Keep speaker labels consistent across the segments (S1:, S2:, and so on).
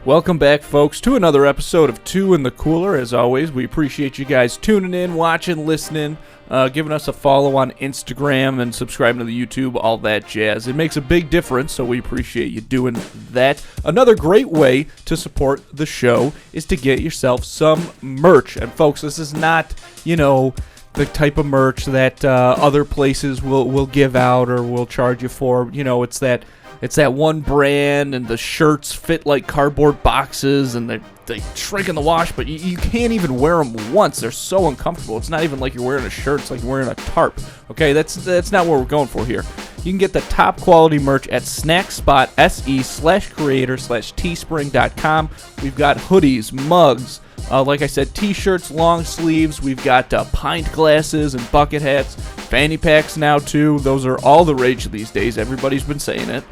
S1: Welcome back, folks, to another episode of Two in the Cooler. As always, we appreciate you guys tuning in, watching, listening, giving us a follow on Instagram and subscribing to the YouTube, all that jazz. It makes a big difference, so we appreciate you doing that. Another great way to support the show is to get yourself some merch. And, folks, this is not, the type of merch that other places will give out or will charge you for. It's that one brand, and the shirts fit like cardboard boxes, and they shrink in the wash, but you can't even wear them once. They're so uncomfortable. It's not even like you're wearing a shirt. It's like you're wearing a tarp. Okay, that's not what we're going for here. You can get the top quality merch at snackspot.se/creator/teespring.com. We've got hoodies, mugs, like I said, t-shirts, long sleeves. We've got pint glasses and bucket hats, fanny packs now too. Those are all the rage these days. Everybody's been saying it,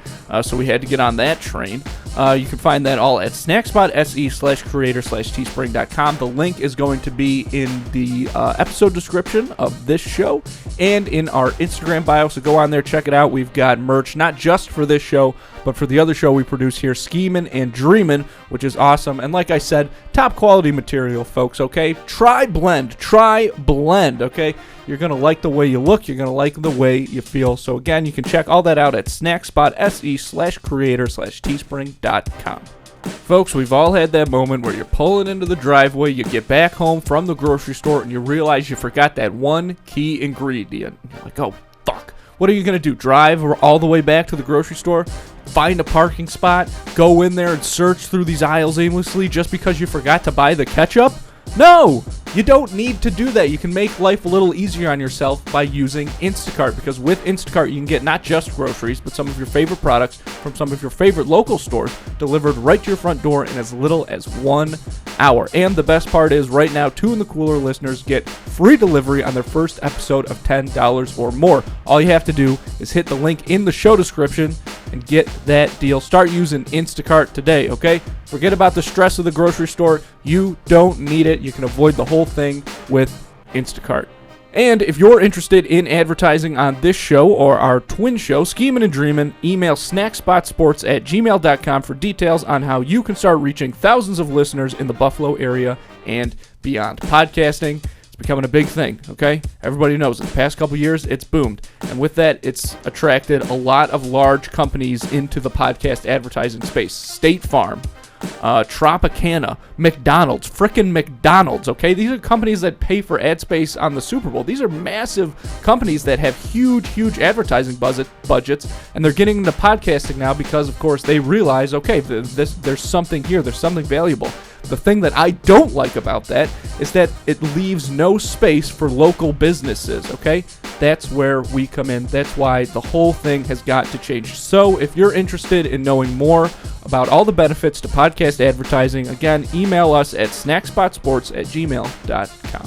S1: so we had to get on that train. You can find that all at snackspot.se/creator/teespring.com. The link is going to be in the episode description of this show and in our Instagram bio, so go on there, check it out. We've got merch not just for this show, but for the other show we produce here, Schemin' and Dreamin', which is awesome. And like I said, top quality material, folks, okay? Try blend, okay? You're going to like the way you look. You're going to like the way you feel. So again, you can check all that out at snackspot.se/creator/teespring.com. Folks, we've all had that moment where you're pulling into the driveway, you get back home from the grocery store, and you realize you forgot that one key ingredient. You're like, oh, fuck. What are you going to do? Drive all the way back to the grocery store? Find a parking spot? Go in there and search through these aisles aimlessly just because you forgot to buy the ketchup? No! You don't need to do that. You can make life a little easier on yourself by using Instacart, because with Instacart you can get not just groceries, but some of your favorite products from some of your favorite local stores delivered right to your front door in as little as 1 hour. And the best part is, right now, Two in the Cooler listeners get free delivery on their first episode of $10 or more. All you have to do is hit the link in the show description and get that deal. Start using Instacart today, okay? Forget about the stress of the grocery store. You don't need it. You can avoid the whole thing with Instacart. And if you're interested in advertising on this show or our twin show, Schemin' and Dreamin', email snackspotsports@gmail.com for details on how you can start reaching thousands of listeners in the Buffalo area and beyond. Podcasting, it's becoming a big thing, okay? Everybody knows in the past couple years, it's boomed. And with that, it's attracted a lot of large companies into the podcast advertising space. State Farm, Tropicana, McDonald's, frickin' McDonald's, okay? These are companies that pay for ad space on the Super Bowl. These are massive companies that have huge advertising budgets, and they're getting into podcasting now because, of course, they realize, okay, there's something here, there's something valuable. The thing that I don't like about that is that it leaves no space for local businesses, okay? That's where we come in. That's why the whole thing has got to change. So if you're interested in knowing more about all the benefits to podcast advertising, again, email us at snackspotsports@gmail.com.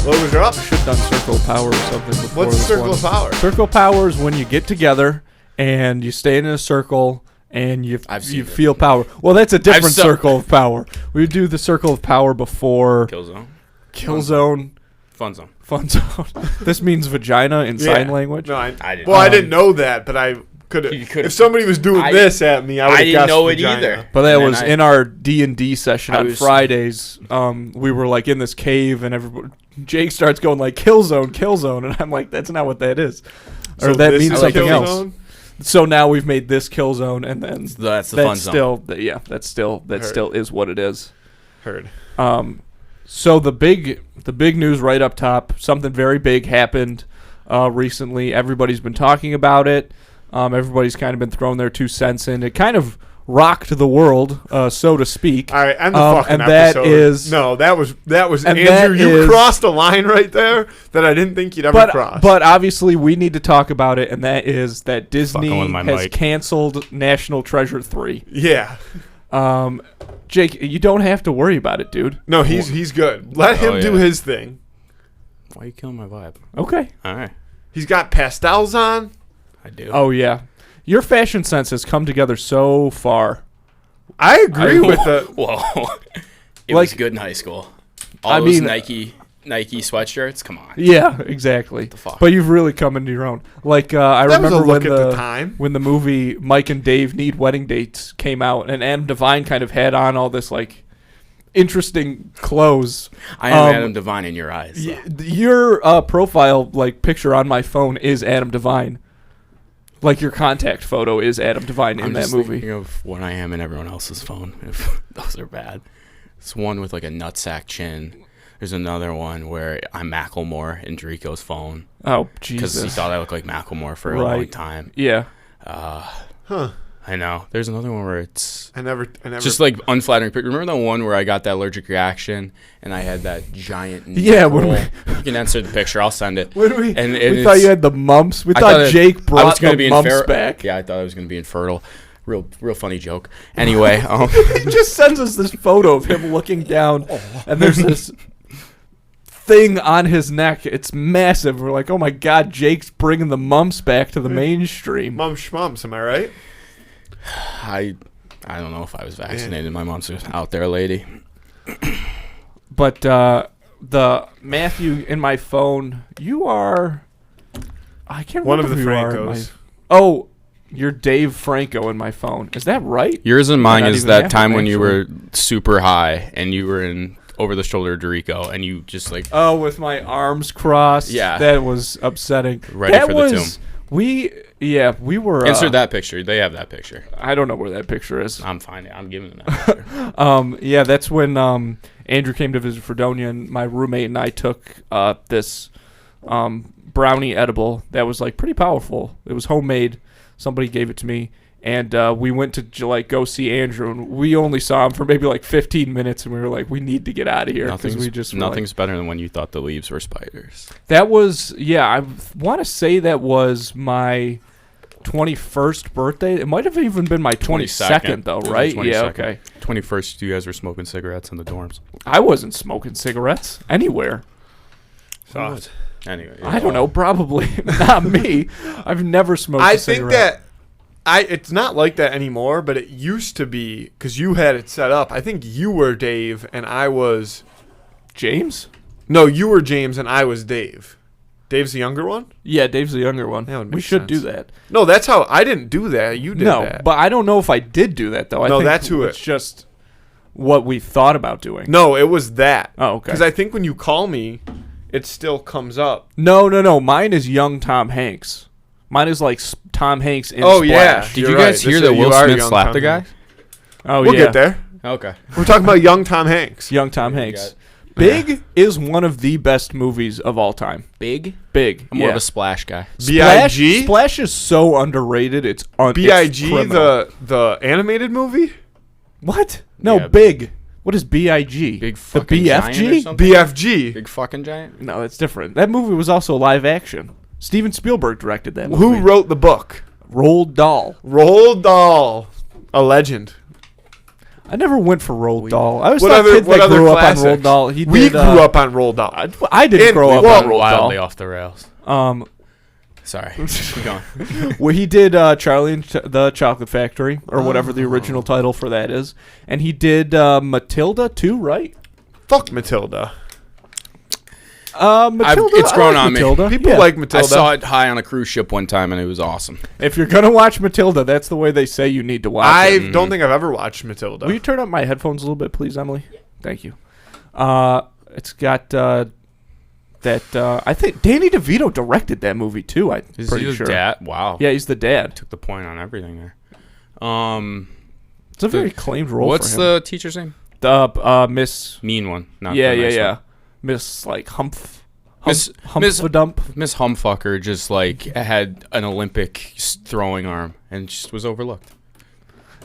S2: What was your up?
S1: I should have done Circle of Power or something before.
S2: What's Circle of Power?
S1: Circle of Power is when you get together and you stay in a circle and you feel power. Well, that's a different Circle of Power. We do the Circle of Power before Killzone.
S3: Fun Zone.
S1: This means vagina in sign language.
S2: No, I didn't. Well, I didn't know that, but I could have. If somebody was doing this at me, I would have guessed
S3: know it
S2: vagina.
S3: either.
S1: But that was in our D&D session on Fridays. We were like in this cave, and everybody, Jake starts going like Killzone, and I'm like, that's not what that is, or that means something else. So now we've made this Killzone, and then
S3: that's the fun zone.
S1: That still is what it is.
S2: Heard.
S1: So the big news right up top, something very big happened recently. Everybody's been talking about it. Everybody's kind of been throwing their 2 cents in. It kind of rocked the world, so to speak.
S2: All right, end the fucking episode. That was Andrew. You crossed a line right there that I didn't think you'd ever cross.
S1: But obviously, we need to talk about it, and that is that Disney has canceled National Treasure 3.
S2: Yeah.
S1: Jake, you don't have to worry about it, dude.
S2: No, he's good. Let him do his thing.
S3: Why are you killing my vibe?
S1: Okay.
S3: All right.
S2: He's got pastels on.
S3: I do.
S1: Oh, yeah. Your fashion sense has come together so far.
S2: I agree with it.
S3: Whoa. It was good in high school. All those Nike Nike sweatshirts. Come on.
S1: Yeah, exactly.
S3: The fuck?
S1: But you've really come into your own. Like I
S2: That
S1: remember
S2: was a look at the time.
S1: when the movie Mike and Dave Need Wedding Dates came out, and Adam Devine kind of had on all this like interesting clothes.
S3: I am Adam Devine in your eyes.
S1: Your profile like picture on my phone is Adam Devine. Like your contact photo is Adam Devine in that movie.
S3: Thinking of what I am in everyone else's phone. If those are bad. It's one with like a nutsack chin. There's another one where I'm Macklemore in Dorico's phone.
S1: Oh, Jesus.
S3: Because he thought I looked like Macklemore for a long time.
S1: Yeah.
S3: I know. There's another one where it's...
S2: I never
S3: just like unflattering picture. Remember the one where I got that allergic reaction and I had that giant...
S1: Yeah.
S3: You can answer the picture. I'll send it.
S1: We thought you had the mumps. We thought Jake brought the mumps back.
S3: Yeah, I thought I was going to be infertile. Real funny joke. Anyway.
S1: He just sends us this photo of him looking down and there's this... thing on his neck. It's massive. We're like, oh my God, Jake's bringing the mumps back to the mainstream.
S2: Mumps, am I right?
S3: I don't know if I was vaccinated. My mom's out there, lady.
S1: But the Matthew in my phone, you are... I can't
S2: one
S1: remember
S2: of the
S1: Francos. Oh, you're Dave Franco in my phone. Is that right?
S3: Yours and mine is that time when you were super high and you were in... over the shoulder Dorico, and you just like...
S1: Oh, with my arms crossed?
S3: Yeah.
S1: That was upsetting.
S3: Ready for the tomb.
S1: We were...
S3: Insert that picture. They have that picture.
S1: I don't know where that picture is.
S3: I'm fine. I'm giving them that picture.
S1: Yeah, that's when Andrew came to visit Fredonia, and my roommate and I took this brownie edible that was like pretty powerful. It was homemade. Somebody gave it to me. And we went to like go see Andrew, and we only saw him for maybe like 15 minutes, and we were like, we need to get out of here because we just
S3: nothing's better than when you thought the leaves were spiders.
S1: That was I want to say that was my 21st birthday. It might have even been my 22nd though, right? Yeah, okay.
S3: 21st, you guys were smoking cigarettes in the dorms.
S1: I wasn't smoking cigarettes anywhere.
S2: Soft.
S3: Anyway,
S1: I don't know, probably not me. I've never smoked a cigarette.
S2: I think that it's not like that anymore, but it used to be because you had it set up. I think you were Dave and I was
S1: James.
S2: No, you were James and I was Dave. Dave's the younger one?
S1: Yeah, Dave's the younger one. We should do that.
S2: No, that's how I didn't do that. You did that.
S1: No, but I don't know if I did do that though. I think
S2: that's who
S1: it's just what we thought about doing.
S2: No, it was that.
S1: Oh, okay.
S2: Because I think when you call me, it still comes up.
S1: No. Mine is young Tom Hanks. Mine is like Tom Hanks in
S2: Splash.
S1: Yeah.
S3: Did you guys hear that Will Smith slapped the guy?
S1: Oh,
S2: we'll get there.
S3: Okay.
S2: We're talking about young Tom Hanks.
S1: Young Tom Hanks. Big is one of the best movies of all time.
S3: Big?
S1: I'm
S3: more of a Splash guy.
S2: B.I.G.?
S1: Splash is so underrated. It's
S2: B.I.G. the animated movie?
S1: What? No, yeah. Big. What is B.I.G.?
S3: Big fucking
S1: the BFG?
S2: BFG.
S3: Big fucking giant?
S1: No, that's different. That movie was also live action. Steven Spielberg directed that movie.
S2: Who wrote the book?
S1: Roald Dahl.
S2: Roald Dahl. A legend.
S1: I never went for Roald Dahl. I always
S2: thought
S1: kids that grew up on
S2: classics?
S1: Roald Dahl.
S2: We grew up on Roald Dahl.
S1: I didn't grow up on Roald Dahl.
S3: Wildly off the rails. Sorry. Keep going.
S1: Well, he did Charlie and the Chocolate Factory, or whatever the original title for that is. And he did Matilda too, right?
S2: Fuck Matilda.
S1: Matilda.
S3: It's grown on
S1: Matilda.
S3: me.
S2: People like Matilda.
S3: I saw it high on a cruise ship one time, and it was awesome.
S1: If you're going to watch Matilda, that's the way they say you need to watch
S2: it. I
S1: don't
S2: think I've ever watched Matilda.
S1: Will you turn up my headphones a little bit, please, Emily? Yeah. Thank you. It's got I think Danny DeVito directed that movie, too, I'm pretty sure.
S3: Dad? Wow.
S1: Yeah, he's the dad.
S3: Took the point on everything there.
S1: It's a very acclaimed role for him.
S3: What's the teacher's name?
S1: Miss...
S3: Mean one. Not
S1: yeah. Miss, like,
S3: Miss
S1: Humfucker
S3: just like had an Olympic throwing arm and just was overlooked.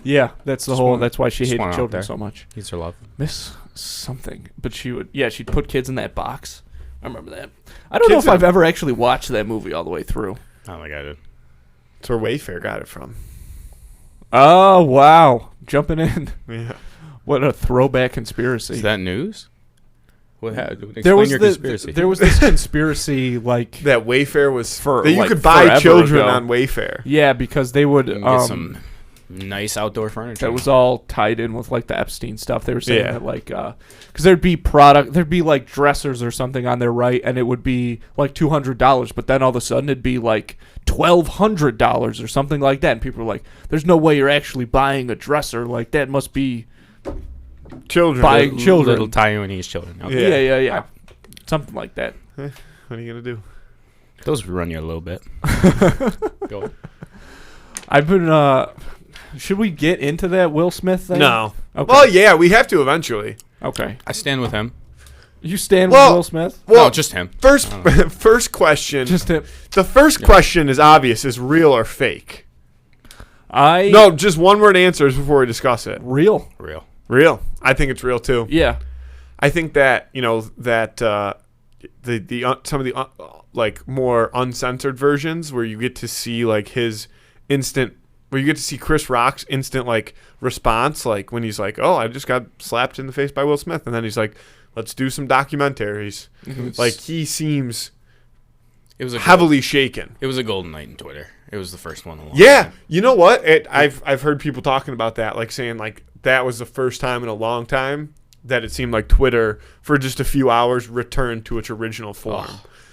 S1: Yeah, that's that's why she hated children so much.
S3: He's her love.
S1: Miss something, but she'd put kids in that box. I remember that. I don't know if I've ever actually watched that movie all the way through.
S3: I don't think I did.
S2: That's where Wayfair got it from.
S1: Oh wow, jumping in.
S2: Yeah.
S1: What a throwback conspiracy.
S3: Is that news? What happened?
S1: There was this conspiracy like
S2: that Wayfair was
S1: for
S2: that you
S1: like
S2: could buy children
S1: ago.
S2: on Wayfair.
S1: Yeah, because they would
S3: get some Nice outdoor furniture.
S1: That was all tied in with like the Epstein stuff. They were saying that like, because there'd be like dressers or something on there, right? And it would be like $200, but then all of a sudden it'd be like $1,200 or something like that. And people were like, "There's no way you're actually buying a dresser. Like that must be
S2: Children.
S1: buying children."
S3: Little Taiwanese children. Okay.
S1: Yeah. Something like that.
S2: What are you gonna do?
S3: Those run you a little bit. Go.
S1: I've been. Should we get into that Will Smith thing?
S2: No.
S1: Okay.
S2: Well, yeah, we have to eventually.
S1: Okay.
S3: I stand with him.
S1: You stand with Will Smith?
S2: Well,
S3: No, just him.
S2: First question.
S1: Just him.
S2: The first question is obvious: is real or fake?
S1: No,
S2: just one word answers before we discuss it.
S1: real.
S2: Real. I think it's real too.
S1: Yeah.
S2: I think that some of the like more uncensored versions where you get to see like his instant, where you get to see Chris Rock's instant like response, like when he's like, "Oh, I just got slapped in the face by Will Smith," and then he's like, "Let's do some documentaries." Like he seems heavily shaken.
S3: It was a golden night in Twitter. It was the first one.
S2: Yeah, you know what? I've heard people talking about that, like saying like that was the first time in a long time that it seemed like Twitter for just a few hours returned to its original form.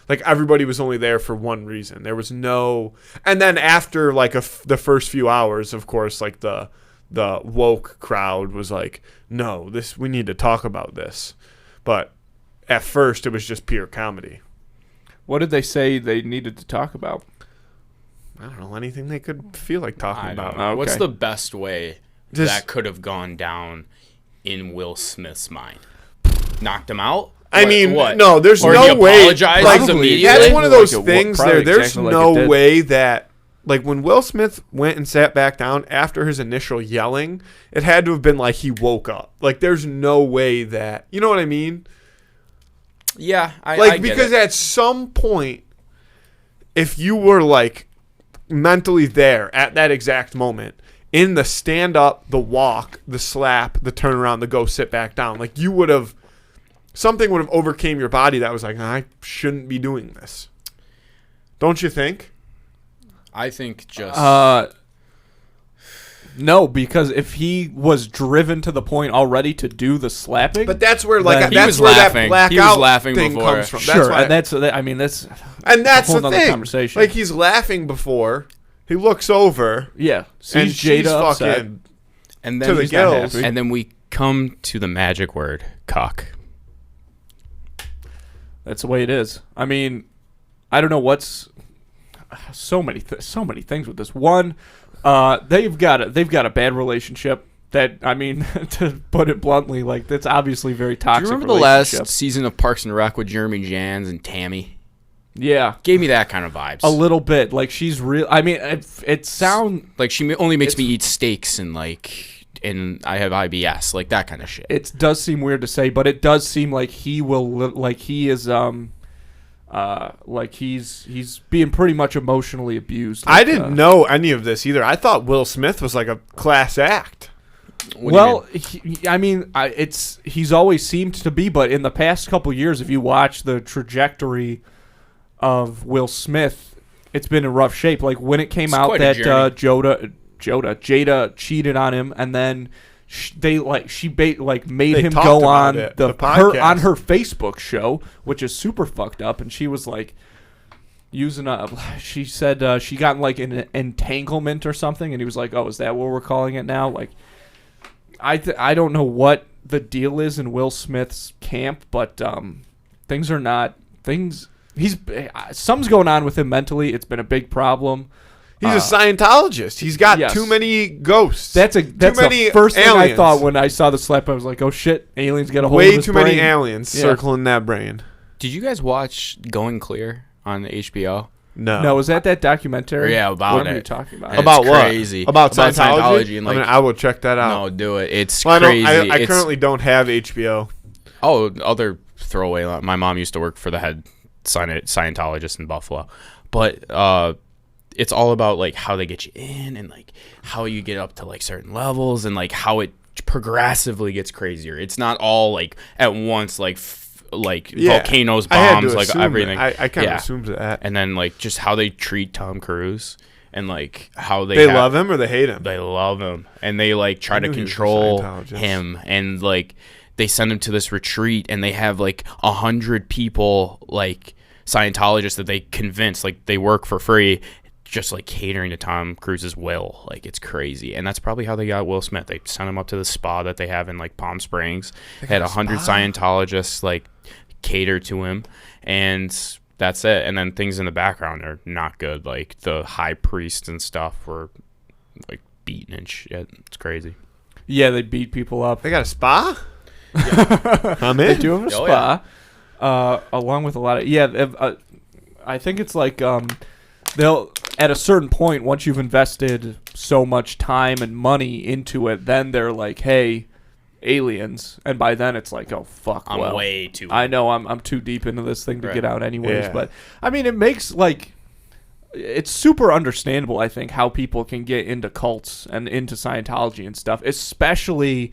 S2: Like everybody was only there for one reason. There was no, and then after like the first few hours, of course, like the woke crowd was like, "No, we need to talk about this." But at first, it was just pure comedy.
S1: What did they say they needed to talk about?
S2: I don't know, anything they could feel like talking about.
S1: Okay.
S3: What's the best way that could have gone down in Will Smith's mind? Knocked him out?
S2: I mean,
S3: what?
S2: no, there's
S3: or
S2: no
S3: he
S2: way.
S3: apologized
S2: Like,
S3: immediately?
S2: that's one of those
S1: Like
S2: things
S1: probably
S2: there's
S1: exactly like
S2: no
S1: it did.
S2: way that, like, when Will Smith went and sat back down after his initial yelling, it had to have been like he woke up. Like, there's no way that, you know what I mean?
S3: Yeah, I
S2: Like,
S3: get
S2: because
S3: it.
S2: at some point, if you were, like, mentally there at that exact moment, in the stand up, the walk, the slap, the turn around, the go sit back down, like, you would have, something would have overcame your body that was like, I shouldn't be doing this. Don't you think?
S3: I think just...
S1: No, because if he was driven to the point already to do the slapping,
S2: But that's where, like,
S1: Then-
S3: He
S2: that's
S3: was
S2: where
S3: laughing.
S2: that blackout
S3: He was laughing
S2: thing
S3: before.
S2: comes from.
S1: sure,
S2: That's why,
S1: and that's I mean that's
S2: and that's
S1: a whole
S2: the
S1: nother
S2: thing.
S1: conversation.
S2: Like, he's laughing before he looks over,
S1: yeah.
S2: and
S1: Sees
S2: she's
S1: Jada upset.
S2: fucking
S3: and
S2: to
S3: then
S2: the
S1: he's not
S2: gills.
S1: happy.
S3: And then we come to the magic word, cock.
S1: That's the way it is. I mean, I don't know what's so many things with this. One, they've got a bad relationship. That, I mean, to put it bluntly, like, that's obviously very
S3: Do
S1: toxic.
S3: you remember the last
S1: relationship.
S3: season of Parks and Rec with Jeremy Jans and Tammy?
S1: Yeah,
S3: Gave me that kind of vibes.
S1: a little bit. Like, she's real. I mean, it sound.
S3: Like she only makes me eat steaks and I have IBS, like that kind of shit.
S1: It does seem weird to say, but it does seem like he will, like he is, like he's being pretty much emotionally abused.
S2: I
S1: Like,
S2: didn't know any of this either. I thought Will Smith was like a class act.
S3: What do you mean?
S1: I mean, he's always seemed to be, but in the past couple years, if you watch the trajectory of Will Smith, it's been in rough shape. Like when it came out
S3: quite a
S1: that
S3: journey.
S1: Jada cheated on him, and then made
S2: They
S1: him
S2: talked
S1: go
S2: about
S1: on
S2: it,
S1: the
S2: the podcast.
S1: on her Facebook show, which is super fucked up, and she was like using she said she got in like an entanglement or something, and he was like, "Oh, is that what we're calling it now?" Like, I don't know what the deal is in Will Smith's camp, but things are not things. Something's going on with him mentally. It's been a big problem.
S2: He's a Scientologist. He's got
S1: yes.
S2: too many ghosts.
S1: That's
S2: many
S1: the first thing
S2: aliens.
S1: I thought when I saw the slap. I was like, "Oh shit, aliens get a hold of
S2: way
S1: his
S2: too
S1: brain."
S2: many aliens
S1: Yeah.
S2: circling that brain.
S3: Did you guys watch Going Clear on HBO?
S1: No, is that documentary?
S3: Yeah, about
S1: what are you
S3: it.
S1: talking about?
S3: And
S2: About
S3: it's
S2: what?
S3: crazy.
S2: About
S3: About
S2: Scientology?
S3: Scientology and,
S2: I mean,
S3: like-
S2: I will check that out.
S3: No, do it. It's
S2: Well,
S3: crazy.
S2: I
S3: It's-
S2: currently don't have HBO.
S3: Oh, other throwaway line. My mom used to work for the head Scientologist in Buffalo. But it's all about like how they get you in and like how you get up to like certain levels and like how it progressively gets crazier. It's not all like at once like
S2: Yeah.
S3: volcanoes,
S2: I had to
S3: bombs, like
S2: assume
S3: everything.
S2: that. I kind of
S3: Yeah.
S2: assumed that.
S3: And then like just how they treat Tom Cruise and like how
S2: they love him or they hate him.
S3: They love him, and they like try to
S2: knew he was a
S3: control
S2: Scientologist.
S3: him, and like they send him to this retreat, and they have like 100 people, like Scientologists that they convince, like they work for free, just like catering to Tom Cruise's will. Like it's crazy, and that's probably how they got Will Smith. They sent him up to the spa that they have in like Palm Springs. They had 100 Scientologists like cater to him, and that's it. And then things in the background are not good. Like the high priest and stuff were like beaten and shit. It's crazy.
S1: Yeah, they beat people up.
S2: They got a spa? Yeah. I'm in.
S1: They do have a spa, along with a lot of I think it's like they'll at a certain point, once you've invested so much time and money into it, then they're like, hey, aliens, and by then it's like, oh fuck,
S3: I'm way too.
S1: I know I'm too deep into this thing to
S3: Right.
S1: get out anyways.
S2: Yeah.
S1: But I mean, it makes like it's super understandable, I think, how people can get into cults and into Scientology and stuff, especially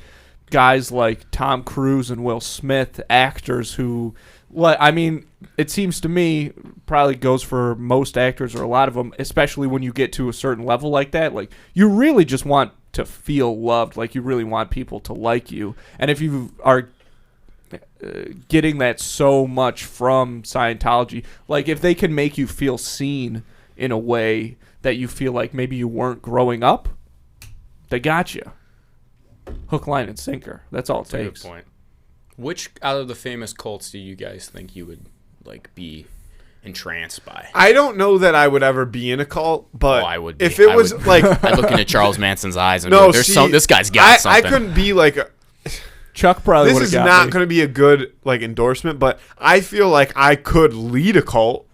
S1: guys like Tom Cruise and Will Smith, actors who, I mean, it seems to me probably goes for most actors or a lot of them, especially when you get to a certain level like that. Like, you really just want to feel loved. Like, you really want people to like you. And if you are getting that so much from Scientology, like, if they can make you feel seen in a way that you feel like maybe you weren't growing up, they got you. Hook, line, and sinker. That's all it
S3: That's a good
S1: takes.
S3: point. Which out of the famous cults do you guys think you would like be entranced by?
S2: I don't know that I would ever be in a cult, but
S3: I would be.
S2: if it
S3: I
S2: was
S3: would-
S2: like
S3: I look into Charles Manson's eyes and
S2: no,
S3: be like,
S2: see,
S3: this guy's got
S2: I
S3: something.
S2: couldn't be like
S1: Chuck probably
S2: this
S1: would have
S2: is
S1: got
S2: not
S1: me.
S2: going to be a good like endorsement, but I feel like I could lead a cult.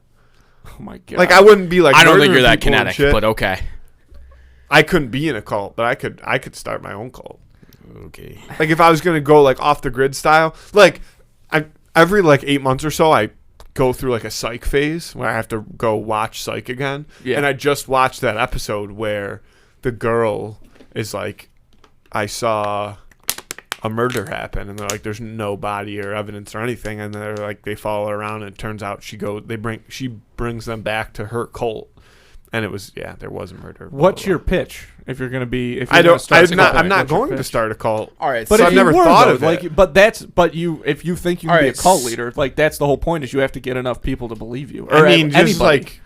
S1: Oh my god!
S2: Like I wouldn't be like
S3: I don't think
S2: murdering
S3: you're that
S2: people and
S3: kinetic,
S2: shit.
S3: but okay.
S2: I couldn't be in a cult, but I could start my own cult.
S3: Okay.
S2: Like if I was gonna go like off the grid style, like every like 8 months or so, I go through like a psych phase where I have to go watch Psych again.
S1: Yeah.
S2: And I just watched that episode where the girl is like, I saw a murder happen, and they're like, there's no body or evidence or anything, and they're like, they follow her around, and it turns out she brings them back to her cult. And it was there was a murder. blah,
S1: What's
S2: blah,
S1: your
S2: blah.
S1: pitch if you're going to be? If
S2: I
S1: you're gonna
S2: don't.
S1: start a cult?
S2: I'm not
S1: What's your
S2: going to
S1: pitch?
S2: start a cult.
S3: All right.
S1: But
S2: So
S1: if
S2: I've
S1: you
S2: never
S1: were,
S2: thought
S1: though,
S2: of it.
S1: But if you think you can
S3: All
S1: be a
S3: right,
S1: cult leader, like that's the whole point is you have to get enough people to believe you. Or
S2: I mean, just
S1: anybody.
S2: like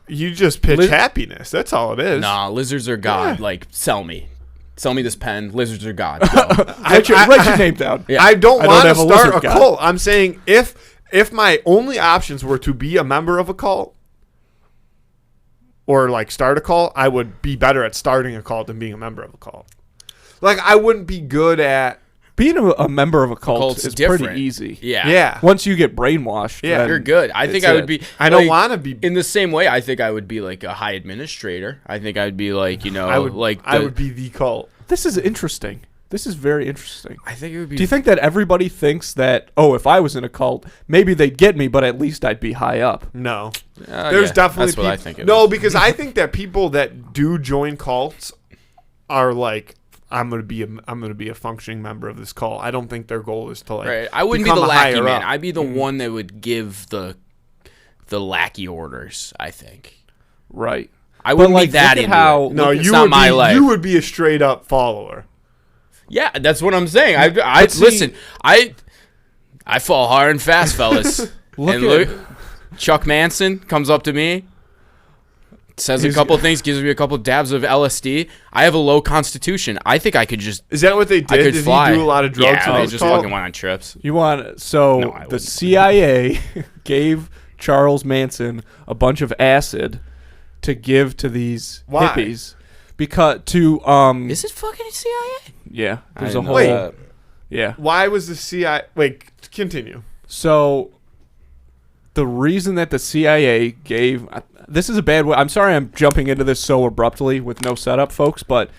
S2: you just pitch
S1: Liz-
S2: happiness. That's all it is.
S3: Nah, lizards are God.
S2: Yeah.
S3: Like, sell me this pen. Lizards are God.
S1: write your name down.
S3: Yeah.
S2: I don't
S1: I don't
S2: want to
S1: have a
S2: start
S1: lizard
S2: a
S1: god.
S2: cult. I'm saying if my only options were to be a member of a cult or like start a cult, I would be better at starting a cult than being a member of a cult. Like I wouldn't be good at
S1: Being a member of a cult
S3: cult's
S1: is
S3: different.
S1: pretty easy.
S3: Yeah.
S2: yeah.
S1: Once you get brainwashed,
S2: Yeah.
S1: then
S3: You're good. I think
S1: it's
S3: I would
S1: it.
S3: be.
S2: I don't
S3: like,
S2: want to be.
S3: in the same way, I think I would be like a high administrator. I think I'd be like,
S2: I would
S3: like
S2: I would be the cult.
S1: This is interesting. This is very interesting.
S3: I think it would be.
S1: Do you think that everybody thinks that, oh, if I was in a cult, maybe they'd get me, but at least I'd be high up?
S2: No. There's
S3: yeah,
S2: definitely
S3: that's what I think.
S2: No, because I think that people that do join cults are like, I'm gonna be a functioning member of this cult. I don't think their goal is to like.
S3: Right. I wouldn't be
S2: become
S3: the
S2: a
S3: lackey
S2: higher
S3: man.
S2: up.
S3: I'd be the one that would give the lackey orders. I think.
S1: Right.
S3: I wouldn't
S1: like,
S3: be that
S1: look at
S3: into
S1: how-
S3: it.
S2: No,
S3: It's
S2: you
S3: not
S2: would
S3: my
S2: be.
S3: life.
S2: You would be a straight up follower.
S3: Yeah, that's what I'm saying. I
S1: But see-
S3: listen. I fall hard and fast, fellas.
S1: Look
S3: Chuck Manson comes up to me, says a
S1: He's-
S3: couple things, gives me a couple dabs of LSD. I have a low constitution. I think I could just.
S2: Is that what they
S3: I
S2: did?
S3: could
S2: Did
S3: fly.
S2: he do a lot of drugs?
S3: Yeah,
S2: in
S3: they
S2: his
S3: just
S2: cult?
S3: fucking went on trips.
S1: You want so
S3: No, I
S1: the
S3: wouldn't.
S1: CIA gave Charles Manson a bunch of acid to give to these
S2: Why?
S1: hippies because
S3: Is it fucking CIA?
S1: yeah,
S3: I
S1: there's a
S3: didn't know
S1: whole
S2: Wait.
S1: yeah.
S2: Why was the CIA? Wait, continue.
S1: So the reason that the CIA gave this is a bad way. I'm sorry I'm jumping into this so abruptly with no setup, folks, but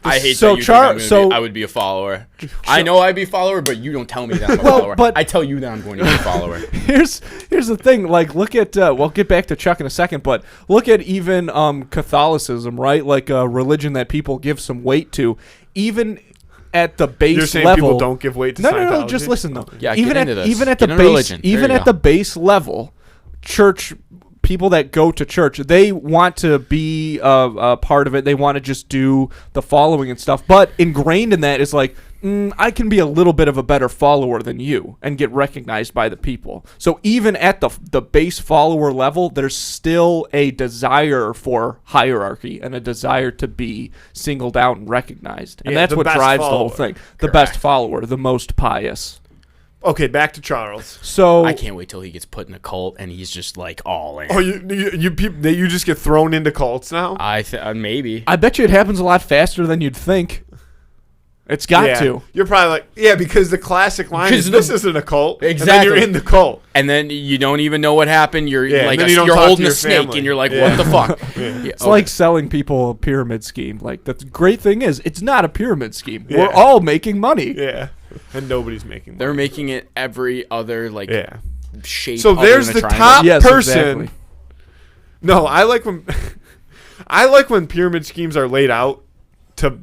S3: I hate
S1: So
S3: that you
S1: Char-
S3: think
S1: so-
S3: I would be a follower. I know I'd be a follower, but you don't tell me that I'm a
S1: Well,
S3: follower.
S1: but-
S3: I tell you that I'm going to be a follower.
S1: here's the thing. Like, look at we'll get back to Chuck in a second, but look at even Catholicism, right? Like a religion that people give some weight to, even at the base
S2: You're saying
S1: level.
S2: people don't give weight to
S1: no,
S2: Scientology?
S1: just listen though.
S3: Yeah,
S1: even
S3: get
S1: at
S3: into this.
S1: even at
S3: Get
S1: the
S3: into
S1: base
S3: religion. There
S1: even
S3: you
S1: at
S3: go.
S1: the base level, church people that go to church, they want to be a part of it. They want to just do the following and stuff. But ingrained in that is like, I can be a little bit of a better follower than you and get recognized by the people. So even at the base follower level, there's still a desire for hierarchy and a desire to be singled out and recognized. And that's what drives the whole thing. The best follower, the most pious.
S2: Okay, back to Charles.
S1: So
S3: I can't wait till he gets put in a cult and he's just like all in.
S2: Oh, you just get thrown into cults now?
S3: Maybe.
S1: I bet you it happens a lot faster than you'd think. It's got to.
S2: You're probably like, because the classic line is, this isn't a cult.
S3: Exactly.
S2: And then you're in the cult.
S3: And then you don't even know what happened. You're like,
S2: you're
S3: holding a snake and you're like, what the fuck?
S1: It's like selling people a pyramid scheme. Like, the great thing is, it's not a pyramid scheme. We're all making money.
S2: Yeah. And nobody's making money.
S3: They're making it every other, like, shape.
S2: So there's the top person.
S1: Exactly.
S2: No, I like when pyramid schemes are laid out to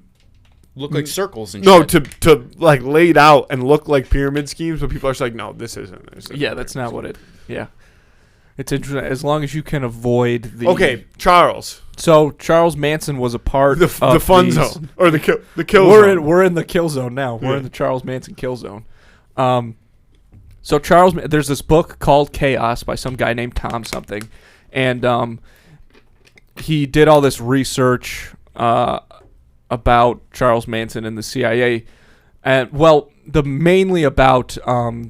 S3: look like circles and
S2: shit. to like laid out and look like pyramid schemes, but people are just like, no, this isn't.
S1: That's not what it. Yeah, it's interesting as long as you can avoid the.
S2: Okay, Charles.
S1: So Charles Manson was a part
S2: of the fun zone or the kill zone.
S1: We're in the kill zone now. We're in the Charles Manson kill zone. So there's this book called Chaos by some guy named Tom something, and he did all this research about Charles Manson and the CIA, and mainly about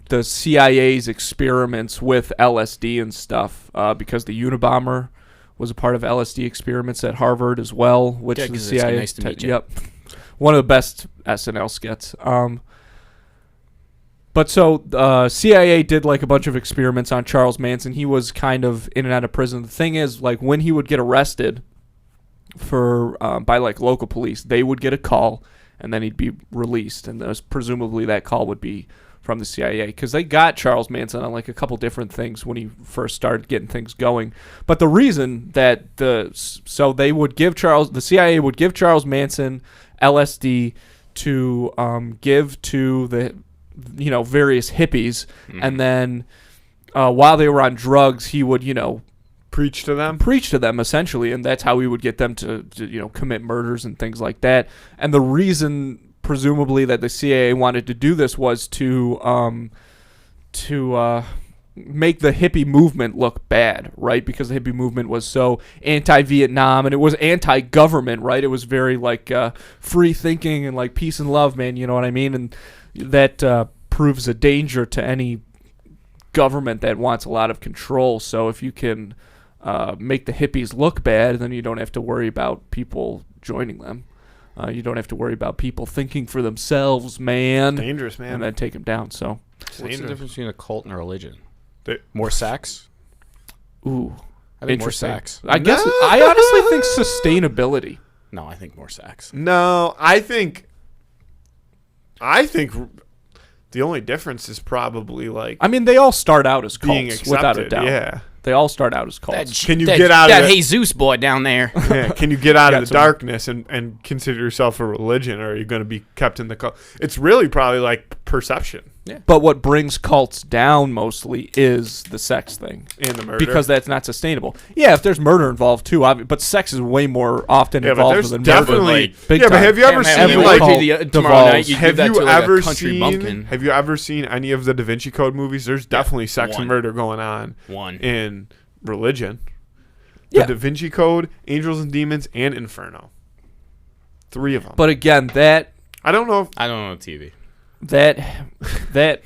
S1: the CIA's experiments with LSD and stuff, because the Unabomber was a part of LSD experiments at Harvard as well, which the CIA.
S3: Nice to meet you.
S1: Yep, one of the best SNL skits. But so CIA did like a bunch of experiments on Charles Manson. He was kind of in and out of prison. The thing is, like, when he would get arrested by like local police, they would get a call and then he'd be released, and presumably that call would be from the CIA, because they got Charles Manson on like a couple different things when he first started getting things going. But the reason that the CIA would give Charles Manson LSD to give to the various hippies, and then while they were on drugs, he would
S2: preach to them
S1: essentially, and that's how he would get them to commit murders and things like that. And the reason presumably that the CIA wanted to do this was to make the hippie movement look bad, right? Because the hippie movement was so anti-Vietnam and it was anti-government, right? It was very like free thinking and like peace and love, man, you know what I mean? And that proves a danger to any government that wants a lot of control. So if you can make the hippies look bad, then you don't have to worry about people joining them. You don't have to worry about people thinking for themselves, man.
S2: Dangerous, man.
S1: And then take them down. So,
S3: what's the difference between a cult and a religion?
S2: More sex?
S1: Ooh,
S3: I think more sex.
S1: I guess I honestly think sustainability.
S3: No, I think more sex.
S2: No, I think the only difference is probably like.
S1: I mean, they all start out as cults,
S2: being accepted,
S1: without a doubt.
S2: Yeah.
S1: They all start out as cults.
S2: Can you get out of
S3: that Jesus boy down there?
S2: Yeah, can you get out of the darkness and consider yourself a religion, or are you going to be kept in the cult? It's really probably like perception.
S1: Yeah. But what brings cults down mostly is the sex thing.
S2: And the murder.
S1: Because that's not sustainable. Yeah, if there's murder involved too, but sex is way more often involved than
S2: definitely,
S1: murder. Big
S2: yeah,
S1: time.
S2: but have you ever seen like
S3: tomorrow night? You
S2: have you ever seen any of the Da Vinci Code movies? There's definitely sex and murder going on. In religion. The Da Vinci Code, Angels and Demons, and Inferno. 3 of them.
S1: But again,
S3: I don't know TV.
S1: That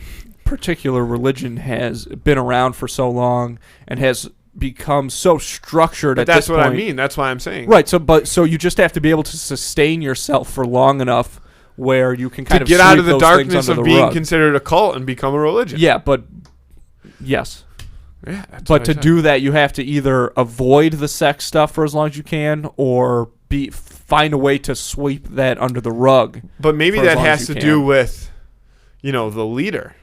S1: particular religion has been around for so long and has become so structured at this point.
S2: That's what I mean. That's why I'm saying.
S1: Right. So you just have to be able to sustain yourself for long enough where you can kind of
S2: get out of the darkness of being considered a cult and become a religion.
S1: Yeah, but yes.
S2: Yeah,
S1: but to do that, you have to either avoid the sex stuff for as long as you can, or find a way to sweep that under the rug.
S2: But maybe that has to do with, the leader.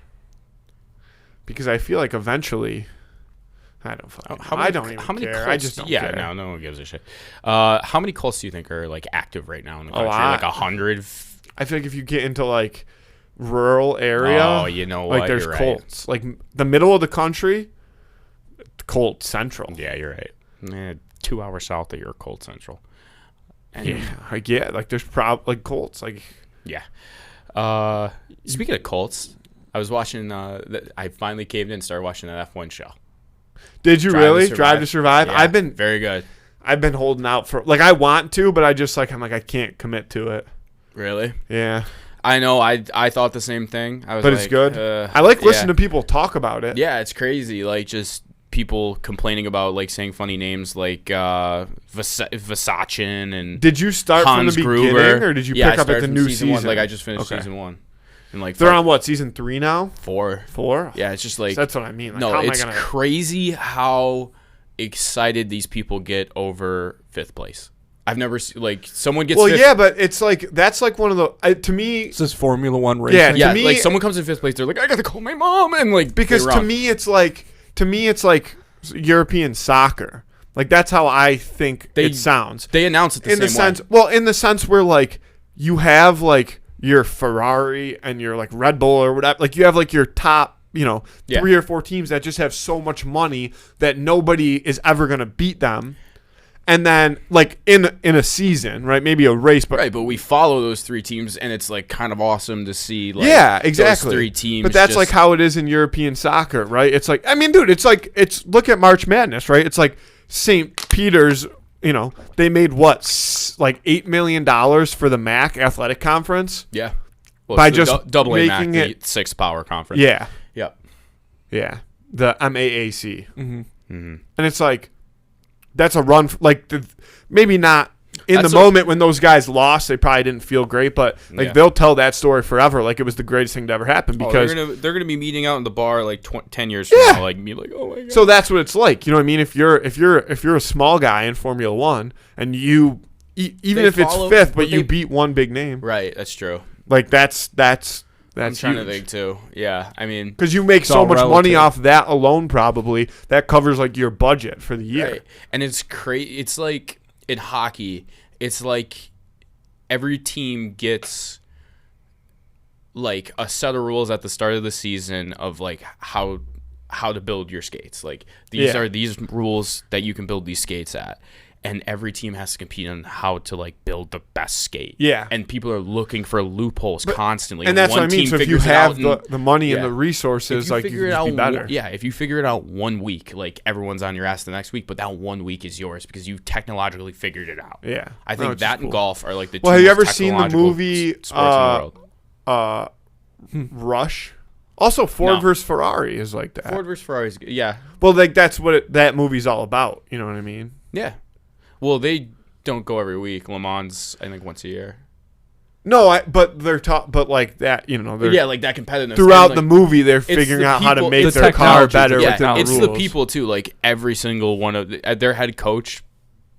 S2: Because I feel like eventually, I don't even care. I just don't care.
S3: Yeah, no one gives a shit. How many cults do you think are like active right now in the country? Like 100?
S2: I feel like if you get into like rural area,
S3: you know what?
S2: Like there's cults. Like the middle of the country. Cold Central.
S3: Yeah, you're right. 2 hours south of your Cold Central. And
S2: Like there's like Colts. Like
S3: yeah. Speaking of Colts, I was watching. I finally caved in and started watching that F1 show.
S2: Did you really? Drive to Survive?
S3: Yeah,
S2: I've been
S3: very good.
S2: I've been holding out for I want to, but I'm like I can't commit to it.
S3: Really?
S2: Yeah.
S3: I know. I thought the same thing. I was
S2: but
S3: like,
S2: it's good. I like listening to people talk about it.
S3: Yeah, it's crazy. Like just people complaining about like saying funny names like Versace and.
S2: Did you start
S3: Hans
S2: from the
S3: Gruber.
S2: beginning, or did you pick up at the new season?
S3: Like I just finished season 1. And like
S2: they're on what, season 3 now?
S3: 4.
S2: Yeah,
S3: it's just like
S2: so that's what I mean. Like,
S3: no,
S2: how
S3: it's
S2: am I gonna...
S3: crazy how excited these people get over 5th place. I've never seen like someone gets.
S2: Well,
S3: 5th.
S2: yeah, but it's like that's like one of the to me.
S1: This is Formula One racing.
S2: Yeah, to me,
S3: like someone comes in 5th place, they're like, I gotta call my mom, and like
S2: because to me it's like European soccer. Like that's how I think it sounds.
S3: They announce it the same way.
S2: Well, in the sense where like you have like your Ferrari and your like Red Bull or whatever. Like you have like your top, 3 or 4 teams that just have so much money that nobody is ever gonna beat them. And then, like, in a season, right, maybe a race. But
S3: we follow those 3 teams, and it's, like, kind of awesome to see, like,
S2: yeah, exactly.
S3: those 3 teams.
S2: But that's, like, how it is in European soccer, right? It's like, I mean, dude, look at March Madness, right? It's like St. Peter's, they made, like, $8 million for the MAC Athletic Conference?
S3: Yeah. Well,
S2: by just
S3: doubling
S2: making
S3: MAC, the 6th power conference.
S2: Yeah.
S3: Yep.
S2: Yeah. The MAAC.
S1: Mm-hmm.
S2: And it's like, that's a run, maybe not in the moment when those guys lost, they probably didn't feel great, but they'll tell that story forever, like it was the greatest thing to ever happen because
S3: they're gonna be meeting out in the bar like 10 years from now, like me, like oh my god.
S2: So that's what it's like, you know what I mean? If you're a small guy in Formula One and you even if it's 5th, but you beat one big name,
S3: right? That's true.
S2: Like that's
S3: I'm trying to think too. Yeah, I mean,
S2: because you make so much money off that alone, probably that covers like your budget for the year.
S3: Right. And it's crazy. It's like in hockey, it's like every team gets like a set of rules at the start of the season of like how to build your skates. Like these are these rules that you can build these skates at. And every team has to compete on how to like build the best skate.
S2: Yeah.
S3: And people are looking for loopholes constantly.
S2: And that's what I mean. So if you have the money and the resources, like you can just be better.
S3: If you figure it out 1 week, like everyone's on your ass the next week, but that 1 week is yours because you've technologically figured it out.
S2: Yeah.
S3: I think that and golf are like the two
S2: have you ever
S3: most
S2: seen the movie
S3: sports in the world.
S2: Rush? Also, Ford versus Ferrari is like that.
S3: Ford versus Ferrari is good. Yeah.
S2: Well, like that's what that movie's all about. You know what I mean?
S3: Yeah. Well, they don't go every week. Le Mans, I think, once a year.
S2: No, but they're but like that, they're
S3: like that competitiveness.
S2: Throughout the movie, they're figuring out how to make their car better.
S3: Yeah,
S2: it's
S3: the people too. Like every single one of their head coach,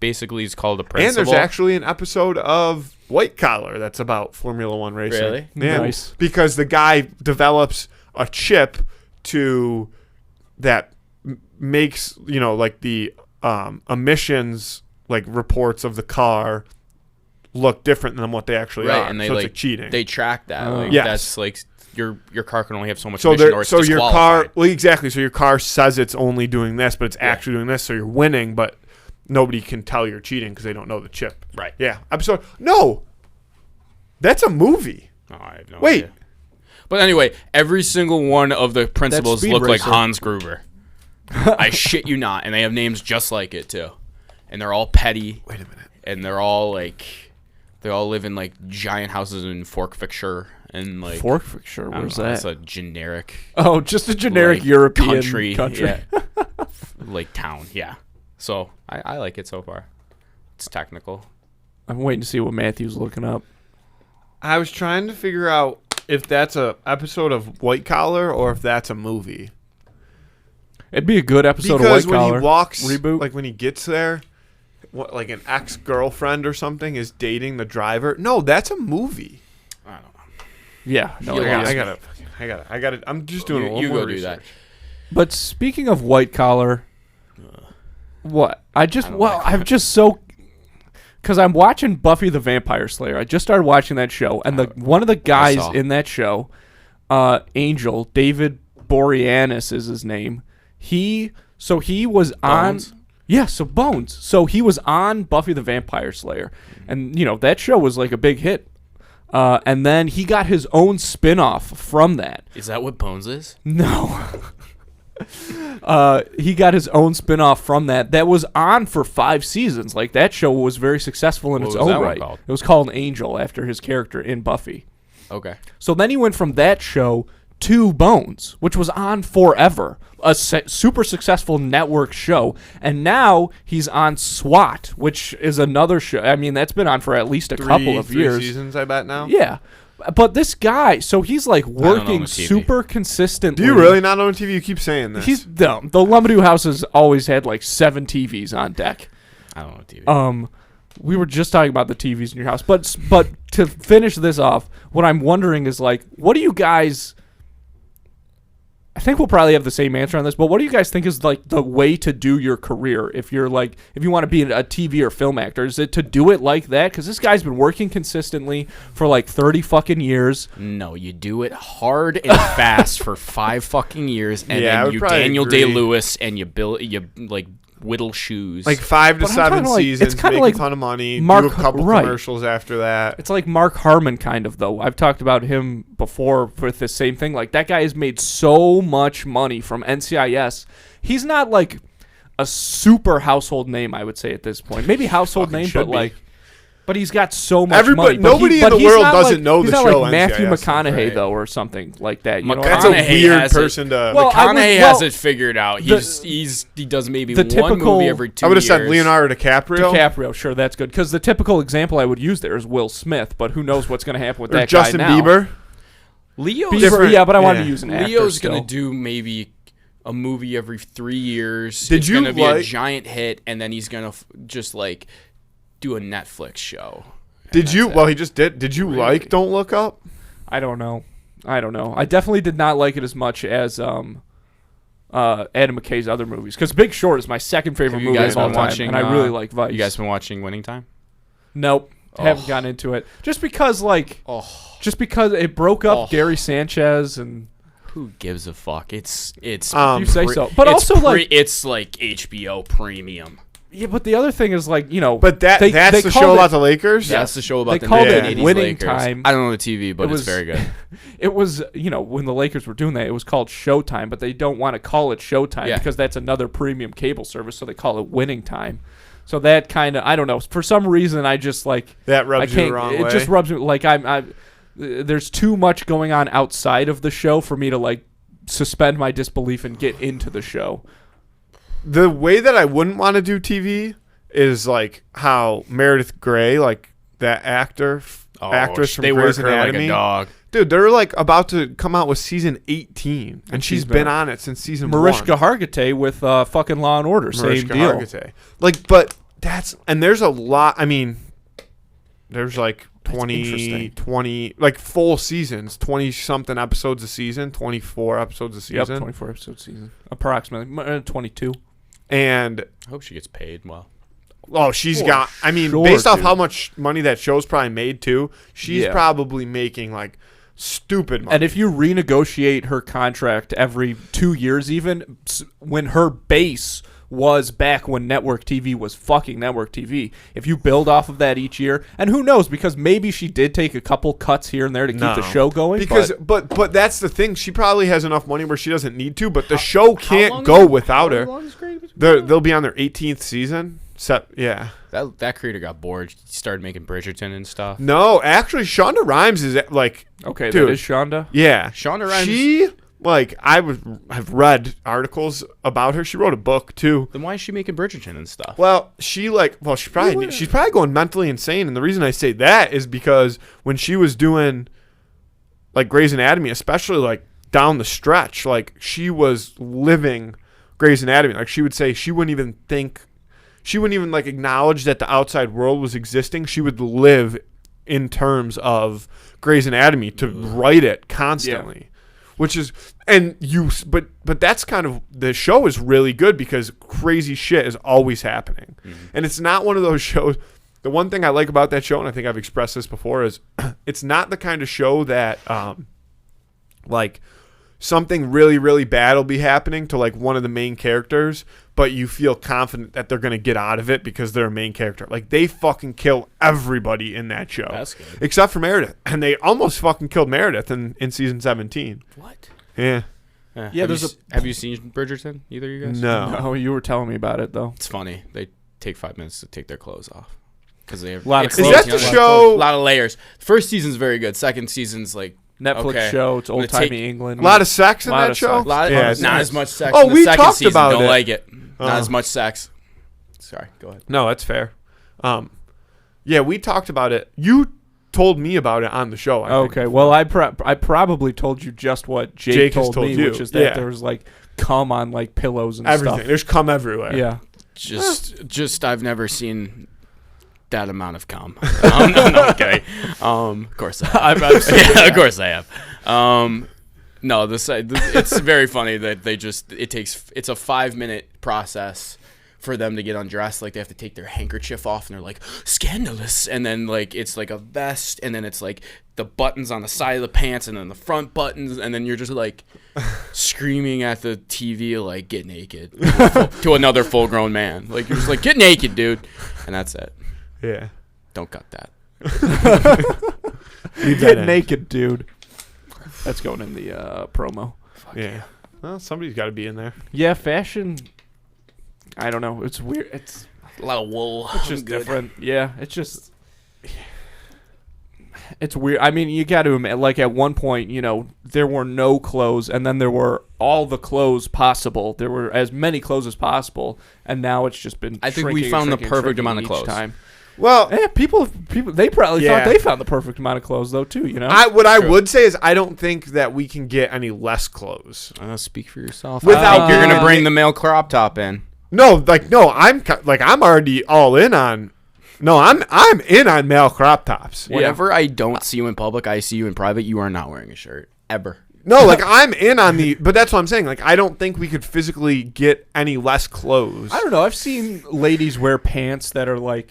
S3: basically, is called a principal.
S2: And there's actually an episode of White Collar that's about Formula One racing.
S3: Really?
S2: Yeah,
S1: nice.
S2: Because the guy develops a chip that makes like the emissions. Like reports of the car look different than what they actually are.
S3: And they
S2: so it's like cheating.
S3: They track that.
S2: Yes.
S3: That's like your car can only have so much emission or it's
S2: so your car
S3: disqualified.
S2: So your car says it's only doing this, but it's actually doing this. So you're winning, but nobody can tell you're cheating because they don't know the chip.
S3: Right.
S2: Yeah. No. That's a movie.
S3: Oh, I have no
S2: Wait.
S3: idea. But anyway, every single one of the principals look like Hans Gruber. I shit you not, and they have names just like it too. And they're all petty.
S2: Wait a minute.
S3: And they all live in like giant houses in Forkfordshire and like
S1: Forkfordshire. Where's that?
S3: It's a generic.
S1: Oh, just a generic European country.
S3: Yeah. Like town. Yeah. So I like it so far. It's technical.
S1: I'm waiting to see what Matthew's looking up.
S2: I was trying to figure out if that's a episode of White Collar or if that's a movie.
S1: It'd be a good episode
S2: because
S1: of White Collar.
S2: When he walks,
S1: reboot.
S2: Like when he gets there, like an ex-girlfriend or something is dating the driver. No, that's a movie.
S3: I don't know.
S1: Yeah, no,
S2: I gotta. I'm just doing a little more research.
S3: Do that.
S1: But speaking of White Collar, what I'm just because I'm watching Buffy the Vampire Slayer. I just started watching that show, and one of the guys in that show, Angel David Boreanaz is his name. He So he was
S3: Bones?
S1: on. Yeah, so Bones. So he was on Buffy the Vampire Slayer, and that show was like a big hit. And then he got his own spin-off from that.
S3: Is that what Bones is?
S1: No. He got his own spin-off from that was on for 5 seasons. Like, that show was very successful in
S3: What
S1: its
S3: was that
S1: own
S3: one
S1: right.
S3: called?
S1: It was called Angel, after his character in Buffy.
S3: Okay.
S1: So then he went from that show to Bones, which was on forever, a super successful network show. And now he's on SWAT, which is another show. I mean, that's been on for at least a couple of
S2: 3
S1: years.
S2: seasons, I bet now.
S1: Yeah. But this guy, so he's like
S3: own
S1: working
S3: a TV.
S1: super consistently.
S2: Do you really not own TV? You keep saying this.
S1: He's dumb. The Lumadue house has always had like 7 TVs on deck.
S3: I don't know TV.
S1: We were just talking about the TVs in your house, but to finish this off, what I'm wondering is like, what do you guys? I think we'll probably have the same answer on this, but what do you guys think is like the way to do your career if you want to be a TV or film actor? Is it to do it like that? Because this guy's been working consistently for like 30 fucking years.
S3: No, you do it hard and fast for 5 fucking years, and
S2: Yeah, I
S3: then
S2: would
S3: you
S2: probably
S3: Daniel
S2: agree.
S3: Day-Lewis, and you like whittle shoes.
S2: like 5 to
S1: But I'm
S2: 7
S1: kinda like- it's
S2: seasons,
S1: kinda
S2: make
S1: like
S2: a ton of money,
S1: Mark-
S2: do a couple
S1: right.
S2: commercials after that.
S1: It's like Mark Harmon kind of, though. I've talked about him before with the same thing. Like, that guy has made so much money from NCIS. He's not like a super household name, I would say, at this point. Maybe household
S2: Fucking
S1: name,
S2: should
S1: but
S2: be.
S1: like, but he's got so much
S2: Everybody-
S1: money. But
S2: nobody in
S1: but
S2: the
S1: he's
S2: world
S1: not
S2: doesn't
S1: like,
S2: know
S1: he's
S2: the
S1: not
S2: show
S1: like Matthew
S2: NCIS,
S1: McConaughey,
S3: right.
S1: though, or something like that. You know?
S2: That's a
S3: McConaughey
S2: weird
S3: has it.
S2: person to.
S1: Well, I would-
S3: McConaughey has it figured out.
S1: the-
S3: He does maybe
S1: the
S3: one
S1: typical-
S3: movie every 2
S2: I would have
S3: years.
S2: said Leonardo DiCaprio,
S1: DiCaprio, sure, that's good. Because the typical example I would use there is Will Smith, but who knows what's going to happen with
S2: or
S1: that
S2: Justin
S1: guy now.
S2: Bieber.
S3: Leo's
S1: Bieber,
S2: Different-
S1: yeah, but I wanted
S2: yeah.
S1: to use an actor
S3: Leo's
S1: still.
S3: gonna do maybe a movie every 3 years.
S2: Did
S3: it's
S2: you
S3: gonna be a
S2: like-
S3: giant hit, and then he's gonna just like do a Netflix show.
S2: Did you?
S3: that's it.
S2: Well, he just did. Did you
S3: Really?
S2: like Don't Look Up?
S1: I don't know. I definitely did not like it as much as Adam McKay's other movies. Because Big Short is my second favorite
S3: Have you
S1: movie
S3: guys
S1: of all
S3: been
S1: time,
S3: watching,
S1: and I really like Vice.
S3: You guys been watching Winning Time?
S1: Nope, haven't
S3: Oh.
S1: gotten into it. Just because, like,
S3: Oh,
S1: just because it broke up
S3: Oh.
S1: Gary Sanchez and
S3: who gives a fuck? It's
S1: you say
S3: pre-
S1: so. But
S3: it's
S1: also, like,
S3: it's like HBO premium.
S1: yeah. But the other thing is, like,
S2: But that's
S1: they
S2: the show
S1: called
S2: about
S1: it-
S2: the Lakers.
S3: That's the show about
S1: They
S3: the
S1: called
S2: it
S3: 1980s
S1: Winning
S3: Lakers.
S1: Time.
S3: I don't know the TV, but
S1: It
S3: it's
S1: was-
S3: very good.
S1: It was, when the Lakers were doing that, it was called Showtime, but they don't want to call it Showtime
S3: Yeah.
S1: because that's another premium cable service, so they call it Winning Time. So that kind of, I don't know, for some reason I just like
S2: That
S1: I
S2: rubs you
S1: can't.
S2: the wrong
S1: It
S2: way.
S1: just rubs me like there's too much going on outside of the show for me to like suspend my disbelief and get into the show.
S2: The way that I wouldn't want to do TV is like how Meredith Grey, like that actress from
S3: they
S2: Grey's
S3: work her like
S2: Anatomy.
S3: a dog.
S2: Dude, they're like about to come out with season 18, and she's been on it since season 1.
S1: Mariska Hargitay with fucking Law and Order, same
S2: Mariska
S1: deal.
S2: Hargitay. Like, but and there's a lot. I mean, there's like 20,
S1: interesting.
S2: like full seasons, 20 something episodes a season, 24 episodes a season.
S1: Yep, 24 episode season, approximately 22.
S2: And
S3: I hope she gets paid well.
S2: oh, she's
S1: For
S2: got. I mean,
S1: sure,
S2: based off
S1: dude.
S2: how much money that show's probably made too, she's
S1: Yeah.
S2: probably making like stupid money.
S1: And if you renegotiate her contract every 2 years, even when her base was back when network TV was fucking network TV, if you build off of that each year, and who knows, because maybe she did take a couple cuts here and there to keep the show going.
S2: Because but that's the thing. She probably has enough money where she doesn't need to, but the show can't go without her. They'll be on their 18th season. Yeah.
S3: That creator got bored. He started making Bridgerton and stuff.
S2: No, actually, Shonda Rhimes is like.
S1: okay,
S2: dude,
S1: that is Shonda.
S2: Yeah,
S3: Shonda Rhimes-
S2: She have read articles about her. She wrote a book too.
S3: Then why is she making Bridgerton and stuff?
S2: Well, she's probably going mentally insane, and the reason I say that is because when she was doing like Grey's Anatomy, especially like down the stretch, like she was living Grey's Anatomy. Like she would say she wouldn't even like acknowledge that the outside world was existing. She would live in terms of Grey's Anatomy to write it constantly. Which is, but that's kind of, the show is really good because crazy shit is always happening. And it's not one of those shows. The one thing I like about that show, and I think I've expressed this before, is it's not the kind of show that, like, something really, really bad will be happening to like one of the main characters, but you feel confident that they're going to get out of it because they're a main character. Like, they fucking kill everybody in that show.
S3: That's good.
S2: Except for Meredith. And they almost fucking killed Meredith in season 17.
S3: What?
S2: Yeah.
S3: Yeah, have you seen Bridgerton, either of you guys?
S2: No.
S1: You were telling me about it, though.
S3: It's funny. They take 5 minutes to take their clothes off. Because they have
S1: A lot of
S3: it's
S1: clothes.
S2: Is that the show?
S3: a lot of layers. First season's very good. Second season's like
S1: Netflix
S3: okay.
S1: show. It's
S3: I'm gonna
S1: old-timey
S3: take-
S1: England.
S2: A lot of sex in
S1: Lot
S2: that
S1: of
S2: show?
S1: sex.
S3: not as much sex.
S2: Oh,
S3: in the
S2: we
S3: second
S2: talked
S3: season.
S2: about
S3: Don't
S2: it.
S3: like it. Not
S2: Oh.
S3: as much sex. Sorry, go ahead.
S2: No, that's fair. Yeah, we talked about it. You told me about it on the show. I think.
S1: Okay, well, I probably told you just what Jake
S2: has
S1: told
S2: told
S1: me,
S2: you.
S1: which is that
S2: Yeah.
S1: there was like cum on like pillows and
S2: Everything.
S1: stuff.
S2: There's cum everywhere.
S1: Yeah.
S3: Just I've never seen that amount of cum. No, I'm kidding. Of course I have.
S1: I've seen
S3: Yeah, of course I have. No, it's very funny that it's a 5-minute process for them to get undressed. Like, they have to take their handkerchief off, and they're like, scandalous. And then like it's like a vest, and then it's like the buttons on the side of the pants, and then the front buttons, and then you're just like screaming at the TV like, get naked to another full-grown man. Like, you're just like, get naked, dude, and that's it.
S2: Yeah.
S3: Don't cut that.
S1: Get naked, dude. That's going in the promo.
S2: Yeah. Well, somebody's got to be in there.
S1: Yeah, fashion. I don't know. It's weird. It's
S3: A lot of wool.
S1: just different. Yeah, it's weird. I mean, you got to admit, like, at one point, there were no clothes, and then there were all the clothes possible. There were as many clothes as possible, and now it's just been.
S3: I think we
S1: shrinking,
S3: found the
S1: shrinking,
S3: perfect
S1: shrinking
S3: amount of
S1: each
S3: clothes.
S1: Time.
S2: Well,
S1: People, they probably
S2: Yeah.
S1: thought they found the perfect amount of clothes, though, too.
S2: what I would say is I don't think that we can get any less clothes.
S3: Speak for yourself.
S2: Without
S3: I think you're gonna
S2: getting
S3: bring the male crop top in.
S2: No, I'm already all in on. No, I'm in on male crop tops.
S3: Whenever I don't see you in public, I see you in private. You are not wearing a shirt ever.
S2: No, like, I'm in on but that's what I'm saying. Like, I don't think we could physically get any less clothes.
S1: I don't know. I've seen ladies wear pants that are like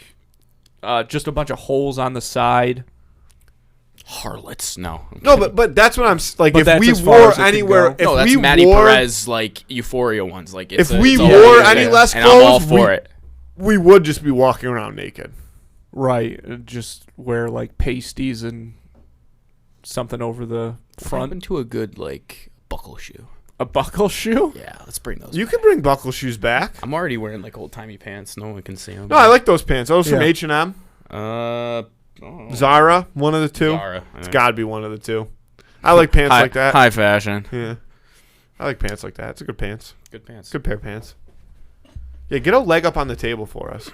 S1: just a bunch of holes on the side.
S3: Harlots, no.
S2: No, but that's what I'm like.
S1: But
S2: If
S1: that's
S2: we
S1: as far
S2: wore
S1: as it can
S2: anywhere,
S1: go.
S2: if
S3: No, that's
S2: we
S3: Maddie
S2: wore,
S3: Perez, like Euphoria ones. Like
S2: if
S3: it's
S2: we
S3: it's
S2: wore
S3: all-
S2: any less
S3: and I'm all
S2: clothes,
S3: for it.
S2: we would just be walking around naked.
S1: Right. Just wear like pasties and something over the front.
S3: Front to a good like buckle shoe.
S1: A buckle shoe?
S3: Yeah, let's bring those.
S2: You can bring buckle shoes back.
S3: I'm already wearing like old timey pants. No one can see them.
S2: No, I like those pants. Those from
S1: Yeah.
S2: H&M,
S3: Oh,
S2: Zara, one of the two.
S3: Zara.
S2: It's got to be one of the two. I like pants like that.
S3: High fashion.
S2: Yeah, I like pants like that. It's a good pants.
S3: Good pants.
S2: Good pair of pants. Yeah, get a leg up on the table for us.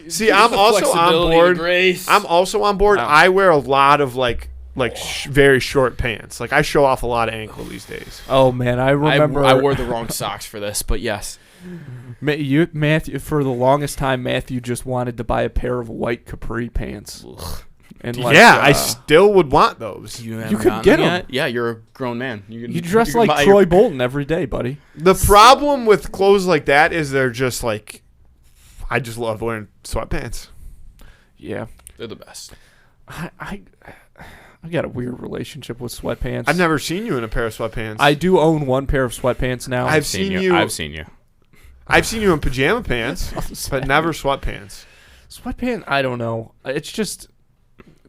S2: See, I'm also on board. I'm also on board.
S1: Wow.
S2: I wear a lot of very short pants. Like, I show off a lot of ankle these days.
S1: Oh man, I remember
S3: I wore the wrong socks for this, but yes.
S1: Matthew, for the longest time, Matthew just wanted to buy a pair of white capri pants. And
S2: I still would want those.
S3: You
S1: could get 'em.
S3: Yet? Yeah, you're a grown man.
S1: You dress
S3: can
S1: like
S3: buy
S1: Troy
S3: your-
S1: Bolton every day, buddy.
S2: The problem with clothes like that is they're just like, I just love wearing sweatpants.
S1: Yeah,
S3: They're the best.
S1: I got a weird relationship with sweatpants.
S2: I've never seen you in a pair of sweatpants.
S1: I do own one pair of sweatpants now.
S2: I've seen you.
S3: I've seen you.
S2: I've seen you in pajama pants, but never sweatpants.
S1: Sweatpants, I don't know. It's just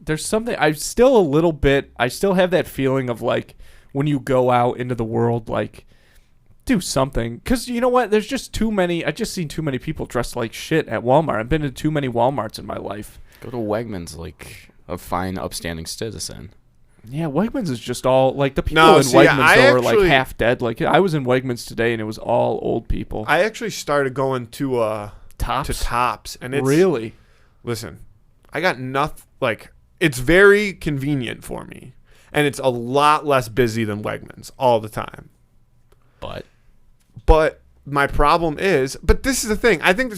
S1: there's something. I still have that feeling of like when you go out into the world, like do something. Because you know what? There's just too many. I've just seen too many people dressed like shit at Walmart. I've been to too many Walmarts in my life.
S3: Go to Wegmans like a fine, upstanding citizen.
S1: Yeah, Wegmans is just all like the people
S2: No,
S1: in
S2: see,
S1: Wegmans
S2: I
S1: though are like
S2: actually-
S1: half dead. Like I was in Wegmans today and it was all old people.
S2: I actually started going to
S1: Tops?
S2: Tops, and it's
S1: Really?
S2: Listen, I got nothing. Like, it's very convenient for me, and it's a lot less busy than Wegmans all the time. But my problem is, this is the thing. I think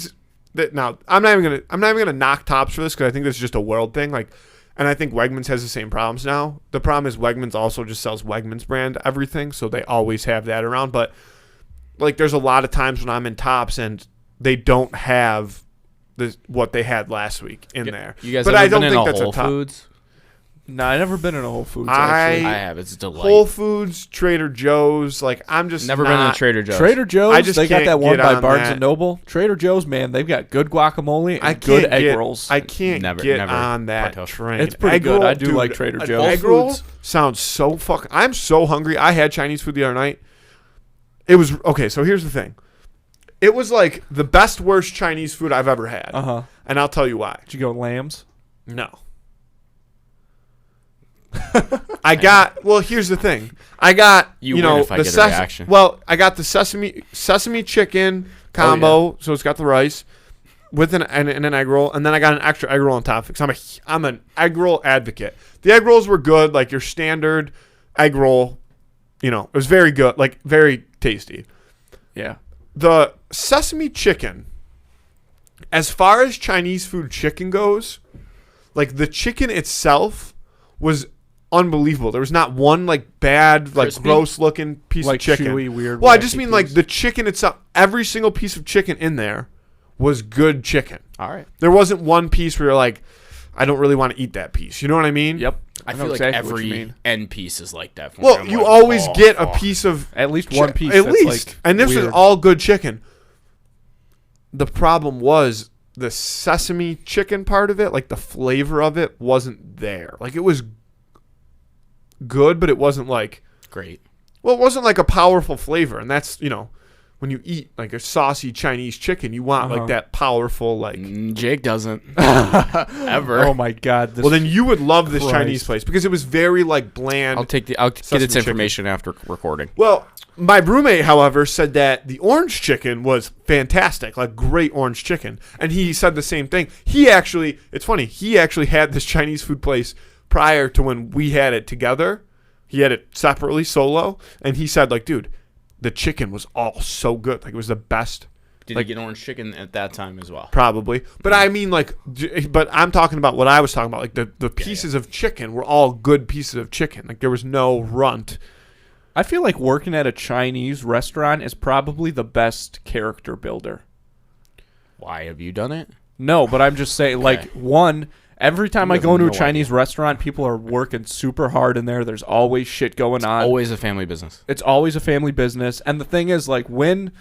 S2: now I'm not even gonna knock Tops for this because I think this is just a world thing. Like, and I think Wegmans has the same problems now. The problem is Wegmans also just sells Wegmans brand everything, so they always have that around. But like, there's a lot of times when I'm in Tops and they don't have what they had last week in there.
S3: You guys
S2: but
S3: ever
S2: I don't
S3: been
S2: think
S3: in a
S2: that's
S3: Whole
S2: a top.
S3: Foods?
S1: No, I never been in a Whole Foods.
S3: I
S1: Actually,
S3: have. It's a delight.
S2: Whole Foods, Trader Joe's, like I'm just
S3: Never been in a
S2: not-
S3: Trader Joe's.
S1: Trader Joe's.
S2: I just
S1: they got
S2: can't
S1: that one
S2: get
S1: by
S2: on
S1: Barnes
S2: that.
S1: and Noble. Trader Joe's, man, they've got good guacamole
S2: I
S1: and good
S2: can't
S1: egg
S2: get,
S1: rolls.
S2: I can't
S3: Never
S2: get on that
S3: partook.
S2: train.
S1: It's pretty
S2: Egg
S1: good.
S2: roll,
S1: I do
S2: dude,
S1: like Trader
S2: an
S1: Joe's.
S2: Egg roll
S1: Foods.
S2: sounds so fucking. I'm so hungry. I had Chinese food the other night. It was okay. So here's the thing. It was like the best worst Chinese food I've ever had, and I'll tell you why.
S1: Did you go lambs?
S2: No. I got. Well, here's the thing. I got.
S3: You
S2: You
S3: win
S2: know
S3: if I
S2: the
S3: get a reaction.
S2: Well, I got the sesame chicken combo, so it's got the rice with an egg roll, and then I got an extra egg roll on top because I'm an egg roll advocate. The egg rolls were good, like your standard egg roll. You know, it was very good, like very tasty.
S1: Yeah.
S2: The sesame chicken, as far as Chinese food chicken goes, like the chicken itself was unbelievable. There was not one like bad, like
S3: Crispy?
S2: gross looking piece
S1: Like
S2: of chicken.
S1: chewy, weird,
S2: Well, I just
S1: wacky
S2: mean like
S1: piece.
S2: the chicken itself. Every single piece of chicken in there was good chicken.
S1: All right.
S2: There wasn't one piece where you're like, I don't really want to eat that piece. You know what I mean?
S1: Yep.
S3: I
S1: know
S3: feel like
S1: exactly what you
S3: every
S1: mean.
S3: end piece is like that. For me.
S2: Well,
S3: I'm
S2: you
S3: like,
S2: always
S3: oh,
S2: get a
S3: fuck.
S2: piece of
S1: At least one piece.
S2: At
S1: that's
S2: least,
S1: like
S2: and this was
S1: weird.
S2: all good chicken. The problem was the sesame chicken part of it, like the flavor of it, wasn't there. Like it was good, but it wasn't like,
S3: Great.
S2: well, it wasn't like a powerful flavor. And that's, you know, when you eat like a saucy Chinese chicken, you want like that powerful, like.
S3: Jake doesn't ever.
S1: Oh my God. This
S2: Well, then you would love this
S1: Christ.
S2: Chinese place because it was very like bland.
S3: I'll get
S2: Sesame
S3: its
S2: chicken.
S3: information after recording.
S2: Well, my roommate, however, said that the orange chicken was fantastic, like great orange chicken. And he said the same thing. It's funny, he actually had this Chinese food place prior to when we had it together. He had it separately, solo. And he said, like, dude, the chicken was all so good. Like, it was the best.
S3: Did
S2: like-
S3: you get orange chicken at that time as well?
S2: Probably. But I mean, like, but I'm talking about what I was talking about. Like, the pieces of chicken were all good pieces of chicken. Like, there was no runt.
S1: I feel like working at a Chinese restaurant is probably the best character builder.
S3: Why have you done it?
S1: No, but I'm just saying, like, one, every time I
S3: have
S1: go into a
S3: no
S1: Chinese restaurant, people are working super hard in there. There's always shit going on.
S3: Always a family business.
S1: It's always a family business. And the thing is, like, when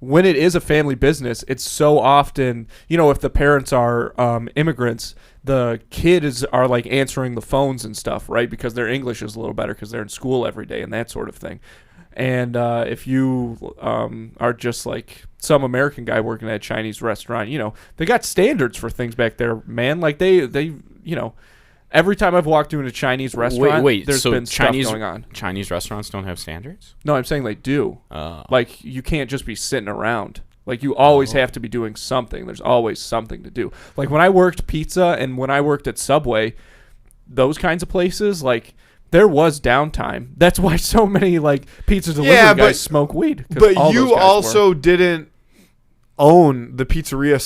S1: it is a family business, it's so often, you know, if the parents are immigrants, the kids are like answering the phones and stuff, right? Because their English is a little better because they're in school every day and that sort of thing. And if you are just like some American guy working at a Chinese restaurant, you know, they got standards for things back there, man. Like they you know, every time I've walked into a Chinese restaurant,
S3: Wait.
S1: there's
S3: So
S1: been
S3: Chinese
S1: stuff going on.
S3: Chinese restaurants don't have standards?
S1: No, I'm saying they do.
S3: Oh.
S1: Like, you can't just be sitting around. Like, you always have to be doing something. There's always something to do. Like, when I worked pizza and when I worked at Subway, those kinds of places, like, there was downtime. That's why so many, like, pizza delivery
S2: Yeah,
S1: guys smoke weed. 'cause
S2: But
S1: all those
S2: you
S1: guys
S2: also
S1: were.
S2: didn't own the pizzeria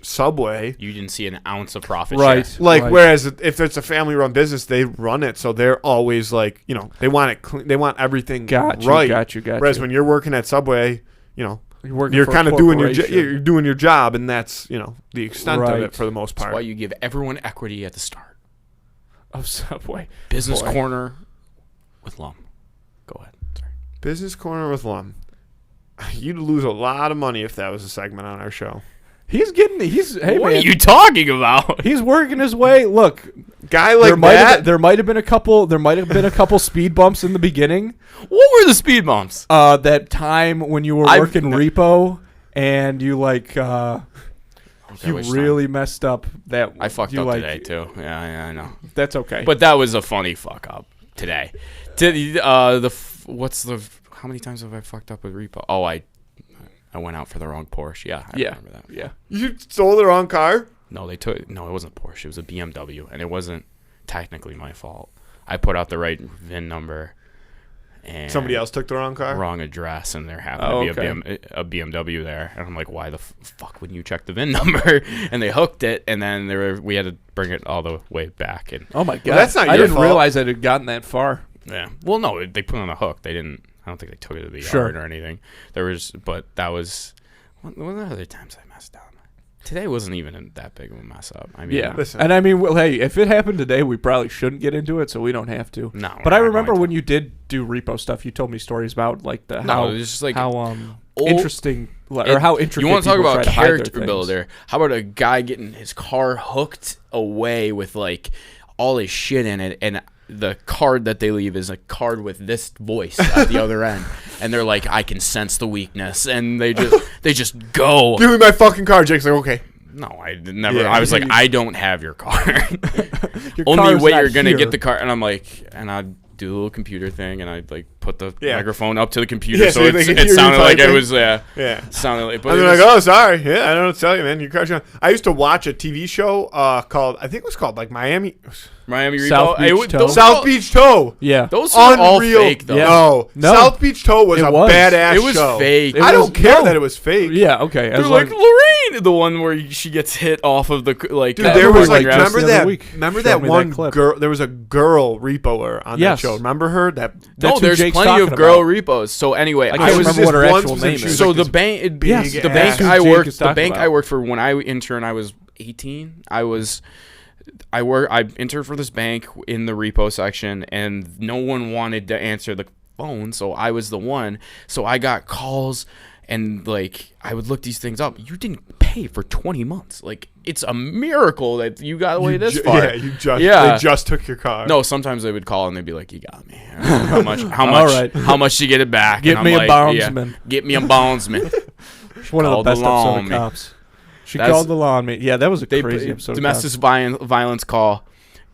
S2: / Subway.
S3: You didn't see an ounce of profit
S1: Right.
S3: share.
S2: Like,
S1: Right.
S2: whereas if it's a family-run business, they run it, so they're always like, you know, they want it clean, they want everything
S1: Got you,
S2: right.
S1: got you.
S2: Whereas when you're working at Subway, you know,
S1: working
S2: you're
S1: for a
S2: kind of doing your
S1: corporation.
S2: you're doing your job, and that's, you know, the extent of
S1: Right.
S2: it for the most
S3: That's
S2: part.
S3: why you give everyone equity at the start.
S1: Of Subway.
S3: Business
S1: Boy.
S3: corner with Lum. Go ahead. Sorry.
S2: Business Corner with Lum. You'd lose a lot of money if that was a segment on our show.
S1: Hey,
S3: What
S1: man.
S3: are you talking about?
S1: He's working his way. Look,
S2: Guy like
S1: there might have been a couple speed bumps in the beginning.
S3: What were the speed bumps?
S1: That time when you were
S3: I've
S1: working
S3: no-
S1: Repo and you like
S3: Okay,
S1: you
S3: which
S1: really messed up that
S3: I fucked
S1: you
S3: up
S1: like,
S3: today too. Yeah, I know.
S1: That's okay.
S3: But that was a funny fuck up today. How many times have I fucked up with Repo? Oh, I went out for the wrong Porsche. Yeah, I remember that.
S1: Yeah.
S2: You stole the wrong car?
S3: No, it wasn't a Porsche. It was a BMW, and it wasn't technically my fault. I put out the right VIN number, and
S2: Somebody else took the wrong car?
S3: wrong address, and there happened to be a BMW there, and I'm like, why the fuck wouldn't you check the VIN number? And they hooked it, and then we had to bring it all the way back, and
S1: Oh my god.
S2: Well, that's not
S1: I
S2: your
S1: didn't
S2: fault.
S1: realize it had gotten that far.
S3: yeah. Well, no, they put it on a hook. They didn't. I don't think they took it to the
S1: Sure.
S3: yard or anything. But that was one of the other times I messed up. Today wasn't even that big of a mess up. I mean,
S1: Yeah,
S2: Listen.
S1: and I mean, well, hey, if it happened today, we probably shouldn't get into it, so we don't have to.
S3: No,
S1: but
S3: we're
S1: I
S3: not
S1: remember
S3: going
S1: when
S3: to.
S1: you did do repo stuff, you told me stories about like the
S3: No,
S1: how
S3: it was just like
S1: how
S3: old-
S1: interesting or how intricate.
S3: You want to talk
S1: people
S3: about
S1: try to hide their
S3: character
S1: things.
S3: builder? How about a guy getting his car hooked away with like all his shit in it, and the card that they leave is a card with this voice at the other end, and they're like, "I can sense the weakness," and they just go.
S2: Give me my fucking car. Jake's like, okay.
S3: No, I never.
S2: Yeah.
S3: I was like, I don't have your car.
S1: Your
S3: Only
S1: car's
S3: way
S1: not
S3: you're gonna
S1: here.
S3: get the car, and I'm like, and I do the little computer thing, and I like put the
S2: Yeah.
S3: microphone up to the computer,
S2: Yeah,
S3: so
S2: so they can hear
S3: it
S2: you
S3: sounded like it
S2: typing.
S3: was
S2: Yeah.
S3: sounded like. But
S2: And
S3: it
S2: they're
S3: was-
S2: like, oh, sorry. Yeah, I don't know what to tell you, man. Your car's gone. I used to watch a TV show called, I think it was called like Miami.
S3: Miami Repo.
S1: South Beach
S3: It-
S1: Tow.
S3: those
S2: South
S3: all-
S2: Beach Tow.
S1: Yeah,
S3: Those are all
S2: Unreal.
S3: fake though.
S1: Yeah.
S2: No.
S1: No.
S2: South Beach Tow was
S1: It
S2: a
S1: was.
S2: badass
S3: It was
S2: show.
S3: fake.
S1: It
S2: I
S1: was-
S2: don't care
S1: no.
S2: that it was fake.
S1: yeah, okay.
S3: They're
S1: As
S3: like
S1: long,
S3: Lorraine, the one where she gets hit off of the like.
S2: Dude,
S1: Yeah,
S2: there was
S1: like
S2: like,
S1: just
S2: remember
S1: the other
S2: that?
S1: week.
S2: Remember
S1: Showed
S2: that
S1: me that
S2: one
S1: clip.
S2: girl? There was a girl repoer on
S1: Yes.
S2: that show. Remember her? That
S1: That's
S3: No,
S1: who
S3: there's
S1: Jake's
S3: plenty of
S1: talking
S3: girl
S1: about.
S3: repos. So anyway,
S1: I
S3: I
S1: can't
S3: was
S1: remember what her
S2: once
S1: actual
S2: was
S1: name
S2: in- she
S1: is.
S2: was
S3: so
S2: like
S3: the
S2: this
S3: bank.
S1: Yes,
S2: big
S3: the
S2: ass-
S3: bank
S1: That's who
S3: I
S1: Jake
S3: worked.
S1: is
S3: The
S1: talking
S3: bank I
S1: about.
S3: worked for when I interned, I was 18. I interned for this bank in the repo section, and no one wanted to answer the phone, so I was the one. So I got calls, and like I would look these things up. You didn't pay for 20 months. Like it's a miracle that you got away this far.
S2: Yeah, they just took your car.
S3: No, sometimes they would call and they'd be like, "You got me. How much? How
S1: All
S3: much?
S1: right.
S3: How much to get it back?
S1: Get
S3: And
S1: me
S3: I'm
S1: a
S3: like,
S1: bondsman.
S3: Yeah, get me a bondsman."
S1: It's one of the
S3: Called the
S1: best
S3: law
S1: episodes
S3: on
S1: of
S3: me.
S1: Cops. She
S3: That's-
S1: called the law on me. Yeah, that was a
S3: They
S1: crazy episode.
S3: domestic
S1: of Cops.
S3: violence call.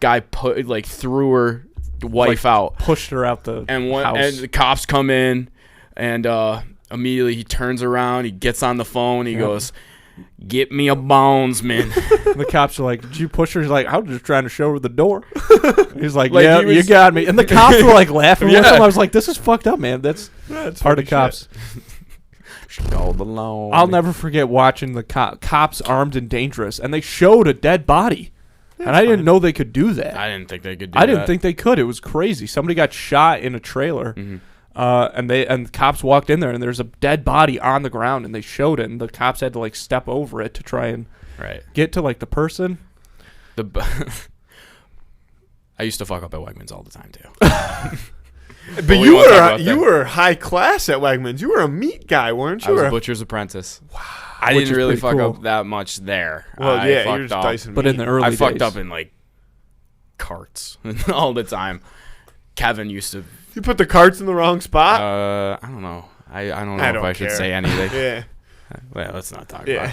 S3: Guy threw her wife out,
S1: Pushed her out the house.
S3: and the cops come in, and immediately he turns around, he gets on the phone, he goes, "Get me a bondsman."
S1: The cops are like, "Did you push her?" He's like, "I was just trying to show her the door." He's like,
S3: Like,
S1: "Yeah,
S3: he was-
S1: you got me." And the cops were like laughing with
S3: Yeah.
S1: him. I was like, "This is fucked up, man. That's part of cops."
S3: She called the law.
S1: I'll never forget watching the cops armed and dangerous, and they showed a dead body, and I didn't know they could do that.
S3: I didn't think they could do
S1: I
S3: that.
S1: didn't think they could. It was crazy. Somebody got shot in a trailer,
S3: Mhm.
S1: and the cops walked in there, and there's a dead body on the ground, and they showed it, and the cops had to like step over it to try and
S3: Right.
S1: get to like the person.
S3: I used to fuck up at Wegmans all the time too.
S2: But
S3: we
S2: you
S3: won't talk
S2: were
S3: about
S2: you
S3: that.
S2: were high class at Wegmans. You were a meat guy, weren't
S3: I
S2: you?
S3: was
S2: Or
S3: a
S2: a-
S3: butcher's apprentice. Wow. I
S1: Which
S3: didn't
S1: is
S3: really
S1: pretty
S3: fuck
S1: cool.
S3: up that much there.
S2: well,
S3: I
S2: yeah,
S3: fucked
S2: you're just
S3: up.
S2: dicing
S1: But
S2: meat.
S1: in the early
S3: I fucked
S1: days.
S3: up in like carts all the time. Kevin used to.
S2: You put the carts in the wrong spot.
S3: I don't know. I don't know
S2: I
S3: if
S2: don't
S3: I should
S2: care.
S3: say anything.
S2: Yeah,
S3: Well, let's not talk about
S2: yeah.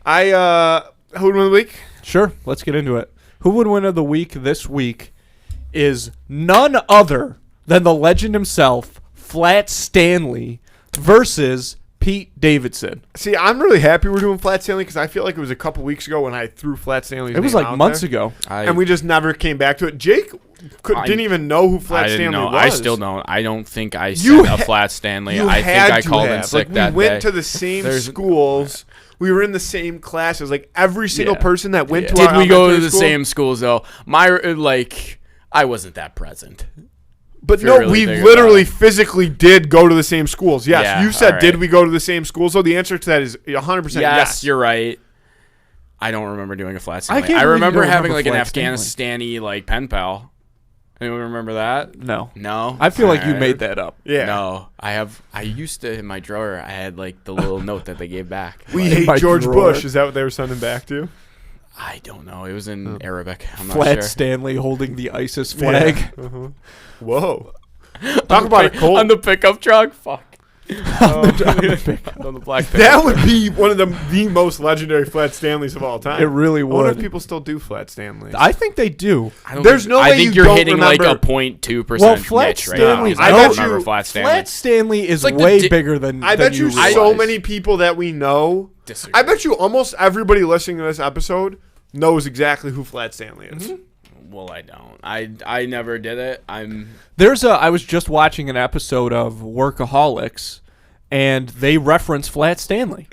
S3: it.
S2: Who would win the week?
S1: Sure, let's get into it. Who would win of the week this week is none other than the legend himself, Flat Stanley, versus Pete Davidson.
S2: See, I'm really happy we're doing Flat Stanley because I feel like it was a couple weeks ago when I threw Flat Stanley's
S1: It was
S2: name
S1: like
S2: out
S1: months
S2: there,
S1: ago.
S2: and we just never came back to it. Jake didn't even know who Flat
S3: I didn't
S2: Stanley
S3: know.
S2: was.
S3: I still don't. I don't think I
S2: You
S3: said a
S2: ha-
S3: flat Stanley.
S2: You
S3: I think
S2: had
S3: I
S2: to
S3: called in
S2: have.
S3: sick
S2: Like,
S3: that
S2: we went
S3: day.
S2: to the same
S3: There's-
S2: schools. We were in the same classes. Like every single
S1: Yeah.
S2: person that went to
S3: Did
S2: our
S3: we go to
S2: elementary
S3: the
S2: school-
S3: same schools though? I wasn't that present.
S2: But
S3: if you
S2: no,
S3: really
S2: we
S3: think about
S2: literally
S3: it.
S2: physically did go to the same schools. Yes,
S3: Yeah,
S2: you said,
S3: all
S2: did
S3: right.
S2: we go to the same schools? So the answer to that is 100% yes.
S3: You're right. I don't remember doing a flat Stanley.
S1: can't
S3: I
S1: believe you
S3: remember
S1: don't
S3: having
S1: remember
S3: like an
S1: Flat Stanley.
S3: Afghanistani like pen pal. Anyone remember that?
S1: No.
S3: No.
S1: I feel like you
S3: Alright.
S1: made that up.
S2: Yeah.
S3: No, I used to in my drawer. I had like the little note that they gave back.
S2: We
S1: In
S2: hate
S1: my
S2: George
S1: drawer.
S2: Bush. Is that what they were sending back to?
S3: I don't know. It was in Arabic. I'm not
S1: Flat
S3: sure.
S1: Stanley holding the ISIS flag.
S2: Yeah. Uh-huh. Whoa. Talk about a cold.
S3: on the pickup truck. Fuck.
S1: On
S3: On the black.
S2: That would be one of the most legendary Flat Stanleys of all time.
S1: It really
S2: I wonder if
S1: would.
S2: people still do Flat Stanleys.
S1: I think they do.
S2: There's no
S3: I
S2: way
S3: think
S2: you
S3: you're
S2: don't
S3: hitting like a
S2: remember-
S3: 0.2%
S1: Well, Flat
S3: niche right
S1: Stanley-
S3: now.
S2: I
S3: I
S2: bet
S3: don't remember
S2: you
S3: Flat Stanley.
S1: Flat Stanley is
S3: like the
S1: way
S3: di-
S1: bigger than
S2: I bet you
S1: realize.
S2: so many people that we know.
S3: Disagree.
S2: I bet you almost everybody listening to this episode knows exactly who Flat Stanley is.
S3: Well, I don't. I never did it.
S1: I was just watching an episode of Workaholics, and they reference Flat Stanley.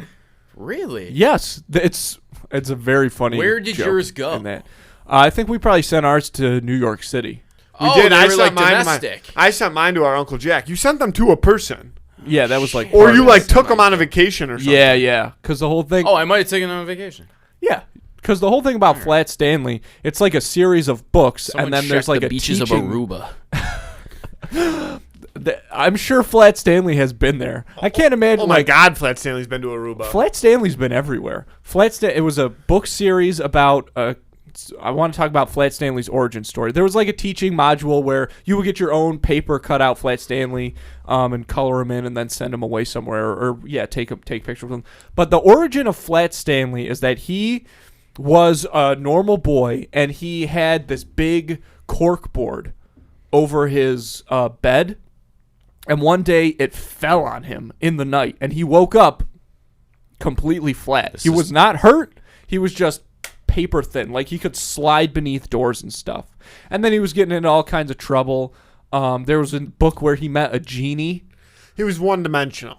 S3: Really?
S1: Yes, it's a very funny.
S3: Where did
S1: joke
S3: yours go?
S1: in that. I think we probably sent ours to New York City.
S2: We
S3: Oh,
S2: did.
S3: they
S2: I
S3: were
S2: sent
S3: like
S2: mine to
S3: domestic.
S2: I sent mine to our Uncle Jack. You sent them to a person.
S1: Yeah, that was like.
S2: Or
S1: part
S2: you
S1: of
S2: like
S1: it.
S2: took him on a vacation or something.
S1: Yeah. Because the whole thing.
S3: Oh, I might have taken him on vacation.
S1: Yeah. Because the whole thing about Flat Stanley, it's like a series of books,
S3: Someone
S1: and then there's
S3: check
S1: like
S3: the
S1: a
S3: beaches
S1: teaching.
S3: of Aruba.
S1: I'm sure Flat Stanley has been there. I can't imagine.
S2: Oh my
S1: like,
S2: God, Flat Stanley's been to Aruba.
S1: Flat Stanley's been everywhere. It was a book series about. I want to talk about Flat Stanley's origin story. There was like a teaching module where you would get your own paper cut out Flat Stanley, and color them in, and then send them away somewhere, or take pictures of them. But the origin of Flat Stanley is that he was a normal boy, and he had this big cork board over his bed, and one day it fell on him in the night, and he woke up completely flat. He was not hurt. He was just paper thin. Like, he could slide beneath doors and stuff. And then he was getting into all kinds of trouble. There was a book where he met a genie.
S2: He was one-dimensional.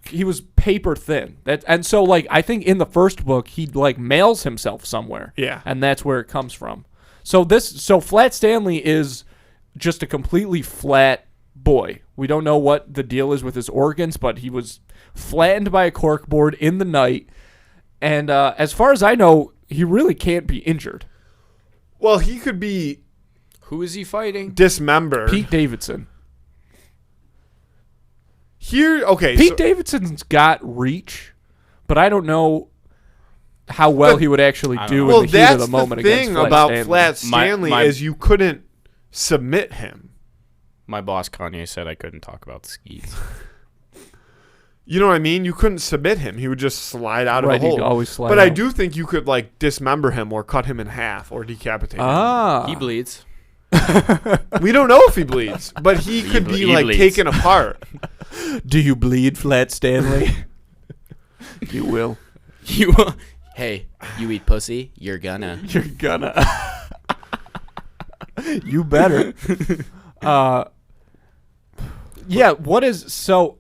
S1: He was paper thin. And so, like, I think in the first book he like mails himself somewhere.
S2: Yeah.
S1: And that's where it comes from. So Flat Stanley is just a completely flat boy. We don't know what the deal is with his organs, but he was flattened by a corkboard in the night. And as far as I know, he really can't be injured.
S2: Well, he could be
S3: Who is he fighting?
S2: dismembered.
S1: Pete Davidson.
S2: Pete
S1: Davidson's got reach, but I don't know how well he would actually do
S2: Well,
S1: in the heat
S2: that's
S1: of the moment
S2: the
S1: against
S2: thing
S1: Flat
S2: about
S1: Stanley.
S2: Flat Stanley
S3: My-
S2: is you couldn't submit him.
S3: My boss Kanye said I couldn't talk about skis.
S2: You know what I mean? You couldn't submit him. He would just slide out of
S1: Right,
S2: a hole.
S1: he'd always slide
S2: but I
S1: out.
S2: do think you could like dismember him or cut him in half or decapitate
S1: Ah.
S3: He bleeds.
S2: him. We don't know if he bleeds, but he could be
S3: he
S2: like
S3: bleeds.
S2: taken apart.
S1: Do you bleed, Flat Stanley? You will.
S3: Hey, you eat pussy? You're gonna.
S1: You're gonna. You better. Yeah, what is so